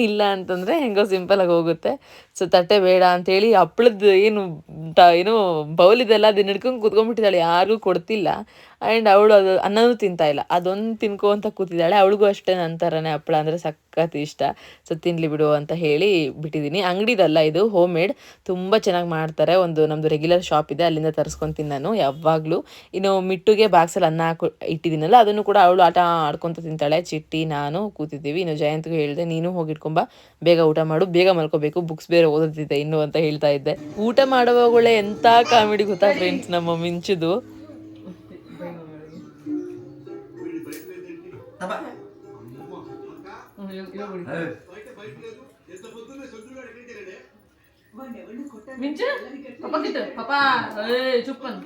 ಇಲ್ಲ ಅಂತಂದರೆ ಹೆಂಗೋ ಸಿಂಪಲಾಗಿ ಹೋಗುತ್ತೆ. ಸೊ ತಟ್ಟೆ ಬೇಡ ಅಂಥೇಳಿ ಹಪ್ಳದ್ದು ಏನು ಬೌಲಿದೆಲ್ಲ ಅದನ್ನ ಹಿಡ್ಕೊಂಡು ಕೂತ್ಕೊಂಡ್ಬಿಟ್ಟಿದ್ದಾಳೆ, ಯಾರಿಗೂ ಕೊಡ್ತಿಲ್ಲ. ಆ್ಯಂಡ್ ಅವಳು ಅದು ಅನ್ನನೂ ತಿಂತಾಯಿಲ್ಲ, ಅದೊಂದು ತಿನ್ಕೊ ಕೂತಿದ್ದಾಳೆ. ಅವಳಿಗೂ ಅಷ್ಟೇ ನನ್ನ ಥರನೇ ಹಪ್ಪಳ ಅಂದರೆ ಸಖತ್ ಇಷ್ಟ. ಸೊ ತಿನ್ನಲಿ ಬಿಡು ಅಂತ ಹೇಳಿ ಬಿಟ್ಟಿದ್ದೀನಿ. ಅಂಗಡಿದಲ್ಲ ಇದು, ಹೋಮ್ ಮೇಡ್, ತುಂಬ ಚೆನ್ನಾಗಿ ಮಾಡ್ತಾರೆ. ಒಂದು ನಮ್ಮದು ರೆಗ್ಯುಲರ್ ಶಾಪ್ ಇದೆ, ಅಲ್ಲಿಂದ ತರಿಸ್ಕೊತೀನಿ ನಾನು ಯಾವಾಗಲೂ. ಇನ್ನು ಮಿಟ್ಟುಗೆ ಬಾಕ್ಸಲ್ಲಿ ಅನ್ನ ಇಟ್ಟಿದ್ದೀನಲ್ಲ, ಅದನ್ನು ಕೂಡ ಅವಳು ಆಟ ಆಡ್ಕೊತ ತಿಂತಾಳೆ. ಚಿಟ್ಟಿ ನಾನು ಕೂತಿದ್ದೀವಿ. ಇನ್ನು ಜಯಂತ್ಗೂ ಹೇಳಿದೆ, ನೀನು ಹೋಗಿಟ್ಕೊಂಬ, ಬೇಗ ಊಟ ಮಾಡು, ಬೇಗ ಮಲ್ಕೋಬೇಕು, ಬುಕ್ಸ್ ಬೇರೆ ಓದೋದಿದೆ ಇನ್ನು ಅಂತ ಹೇಳ್ತಾ ಇದ್ದೆ. ಊಟ ಮಾಡುವಾಗಲೇ ಎಂಥ ಕಾಮಿಡಿ ಗೊತ್ತಾ ಫ್ರೆಂಡ್ಸ್ ನಮ್ಮ ಮಿಂಚುದು. ಮಿಂಚು ಪಾಪ ಚುಪ್ಪನ್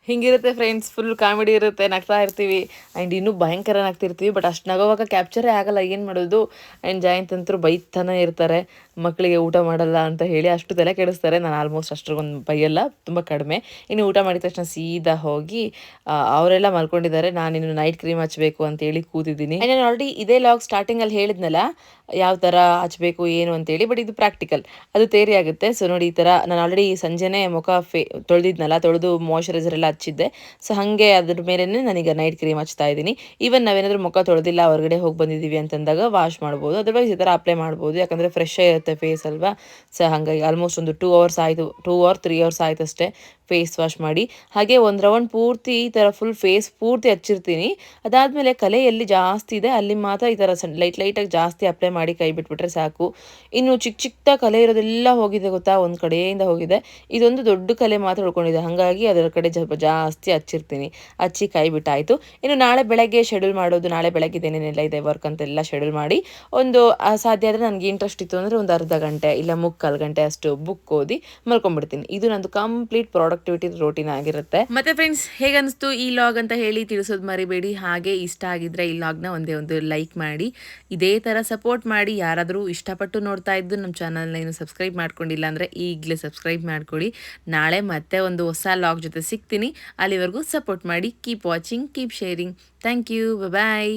ಹಿಂಗಿರುತ್ತೆ ಫ್ರೆಂಡ್ಸ್, ಫುಲ್ ಕಾಮಿಡಿ ಇರುತ್ತೆ, ನಗ್ತಾ ಇರ್ತೀವಿ. ಆ್ಯಂಡ್ ಇನ್ನೂ ಭಯಂಕರ ನಗ್ತಿರ್ತೀವಿ. ಬಟ್ ಅಷ್ಟು ನಗೋವಾಗ ಕ್ಯಾಪ್ಚರೇ ಆಗಲ್ಲ, ಏನು ಮಾಡೋದು. ಆ್ಯಂಡ್ ಜಯಂತ್ ಅಂತರೂ ಬೈತಾನೆ ಇರ್ತಾರೆ, ಮಕ್ಕಳಿಗೆ ಊಟ ಮಾಡಲ್ಲ ಅಂತ ಹೇಳಿ ಅಷ್ಟು ತಲೆ ಕೆಡಿಸ್ತಾರೆ. ನಾನು ಆಲ್ಮೋಸ್ಟ್ ಅಷ್ಟೊಂದು ಬೈಯಲ್ಲ, ತುಂಬ ಕಡಿಮೆ. ಇನ್ನು ಊಟ ಮಾಡಿದ ತಕ್ಷಣ ಸೀದಾ ಹೋಗಿ ಅವರೆಲ್ಲ ಮಲ್ಕೊಂಡಿದ್ದಾರೆ, ನಾನಿನ್ನು ನೈಟ್ ಕ್ರೀಮ್ ಹಚ್ಚಬೇಕು ಅಂತೇಳಿ ಕೂತಿದ್ದೀನಿ. ನಾನು ಆಲ್ರೆಡಿ ಇದೇ ಲಾಗ್ ಸ್ಟಾರ್ಟಿಂಗಲ್ಲಿ ಹೇಳಿದ್ನಲ್ಲ ಯಾವ ಥರ ಹಚ್ಚಬೇಕು ಏನು ಅಂತೇಳಿ. ಬಟ್ ಇದು ಪ್ರಾಕ್ಟಿಕಲ್, ಅದು ತೇರಿ ಆಗುತ್ತೆ. ಸೊ ನೋಡಿ, ಈ ಥರ ನಾನು ಆಲ್ರೆಡಿ ಸಂಜೆನೇ ಮುಖ ತೊಳೆದಿದ್ನಲ್ಲ, ತೊಳೆದು ಮಾಯ್ಶ್ಚರೈಸರ್ ಎಲ್ಲ ಹಚ್ಚಿದ್ದೆ. ಸೊ ಹಾಗೆ ಅದ್ರ ಮೇಲೆ ನಾನೀಗ ನೈಟ್ ಕ್ರೀಮ್ ಹಚ್ತಾ ಇದ್ದೀನಿ. ಈವನ್ ನಾವೇನಾದರೂ ಮುಖ ತೊಳೆದಿಲ್ಲ ಹೊರಗಡೆ ಹೋಗಿ ಬಂದಿದ್ದೀವಿ ಅಂತಂದಾಗ ವಾಶ್ ಮಾಡ್ಬೋದು, ಅದರ್ವೈಸ್ ಈ ಥರ ಅಪ್ಲೈ ಮಾಡ್ಬೋದು. ಯಾಕಂದರೆ ಫ್ರೆಶ್ ಇರುತ್ತೆ ಫೇಸ್ ಅಲ್ವಾ. ಸೊ ಹಾಗಾಗಿ ಆಲ್ಮೋಸ್ಟ್ ಒಂದು 2 ಅವರ್ಸ್ ಆಯಿತು, 2 ಆರ್ 3 ಅವರ್ಸ್ ಆಯ್ತು ಅಷ್ಟೇ ಫೇಸ್ ವಾಶ್ ಮಾಡಿ. ಹಾಗೆ ಒಂದು ರೌಂಡ್ ಪೂರ್ತಿ ಈ ಥರ ಫುಲ್ ಫೇಸ್ ಪೂರ್ತಿ ಹಚ್ಚಿರ್ತೀನಿ. ಅದಾದಮೇಲೆ ಕಲೆ ಎಲ್ಲಿ ಜಾಸ್ತಿ ಇದೆ ಅಲ್ಲಿ ಮಾತ್ರ ಈ ಥರ ಲೈಟಾಗಿ ಜಾಸ್ತಿ ಅಪ್ಲೈ ಮಾಡಿ ಕೈ ಬಿಟ್ಬಿಟ್ರೆ ಸಾಕು. ಇನ್ನು ಚಿಕ್ಕ ಕಲೆ ಇರೋದೆಲ್ಲ ಹೋಗಿದೆ ಗೊತ್ತಾ, ಒಂದು ಕಡೆಯಿಂದ ಹೋಗಿದೆ. ಇದೊಂದು ದೊಡ್ಡ ಕಲೆ ಮಾತ್ರ ಉಳ್ಕೊಂಡಿದೆ, ಹಾಗಾಗಿ ಅದರ ಕಡೆ ಸ್ವಲ್ಪ ಜಾಸ್ತಿ ಹಚ್ಚಿರ್ತೀನಿ. ಹಚ್ಚಿ ಕೈ ಬಿಟ್ಟಾಯಿತು. ಇನ್ನು ನಾಳೆ ಬೆಳಗ್ಗೆ ಶೆಡ್ಯೂಲ್ ಮಾಡೋದು, ನಾಳೆ ಬೆಳಗ್ಗೆ ಏನೇನೆಲ್ಲ ಇದೆ ವರ್ಕ್ ಅಂತೆಲ್ಲ ಶೆಡ್ಯೂಲ್ ಮಾಡಿ ಒಂದು ಸಾಧ್ಯ ಆದರೆ ನನಗೆ ಇಂಟ್ರೆಸ್ಟ್ ಇತ್ತು ಅಂದರೆ ಒಂದು ಅರ್ಧ ಗಂಟೆ ಇಲ್ಲ 3/4 ಗಂಟೆ ಅಷ್ಟು ಬುಕ್ ಓದಿ ಮಲ್ಕೊಂಡ್ಬಿಡ್ತೀನಿ. ಇದು ನಂದು ಕಂಪ್ಲೀಟ್ ಪ್ರಾಡಕ್ಟಿವಿಟಿ ರೂಟೀನ್ ಆಗಿರುತ್ತೆ. ಮತ್ತೆ ಫ್ರೆಂಡ್ಸ್, ಹೇಗನ್ನಿಸ್ತು ಈ ಲಾಗ್ ಅಂತ ಹೇಳಿ ತಿಳಿಸೋದು ಮರಿಬೇಡಿ. ಹಾಗೆ ಇಷ್ಟ ಆಗಿದ್ರೆ ಈ ಲಾಗ್ನ ಒಂದೇ ಒಂದು ಲೈಕ್ ಮಾಡಿ, ಇದೇ ಥರ ಸಪೋರ್ಟ್ ಮಾಡಿ. ಯಾರಾದರೂ ಇಷ್ಟಪಟ್ಟು ನೋಡ್ತಾ ಇದ್ದು ನಮ್ಮ ಚಾನಲ್ನ ಏನು ಸಬ್ಸ್ಕ್ರೈಬ್ ಮಾಡ್ಕೊಂಡಿಲ್ಲ ಅಂದರೆ ಈಗಲೇ ಸಬ್ಸ್ಕ್ರೈಬ್ ಮಾಡ್ಕೊಳ್ಳಿ. ನಾಳೆ ಮತ್ತೆ ಒಂದು ಹೊಸ ಲಾಗ್ ಜೊತೆ ಸಿಗ್ತೀನಿ. ಅಲ್ಲಿವರೆಗೂ ಸಪೋರ್ಟ್ ಮಾಡಿ. Keep watching, keep sharing. Thank you, bye.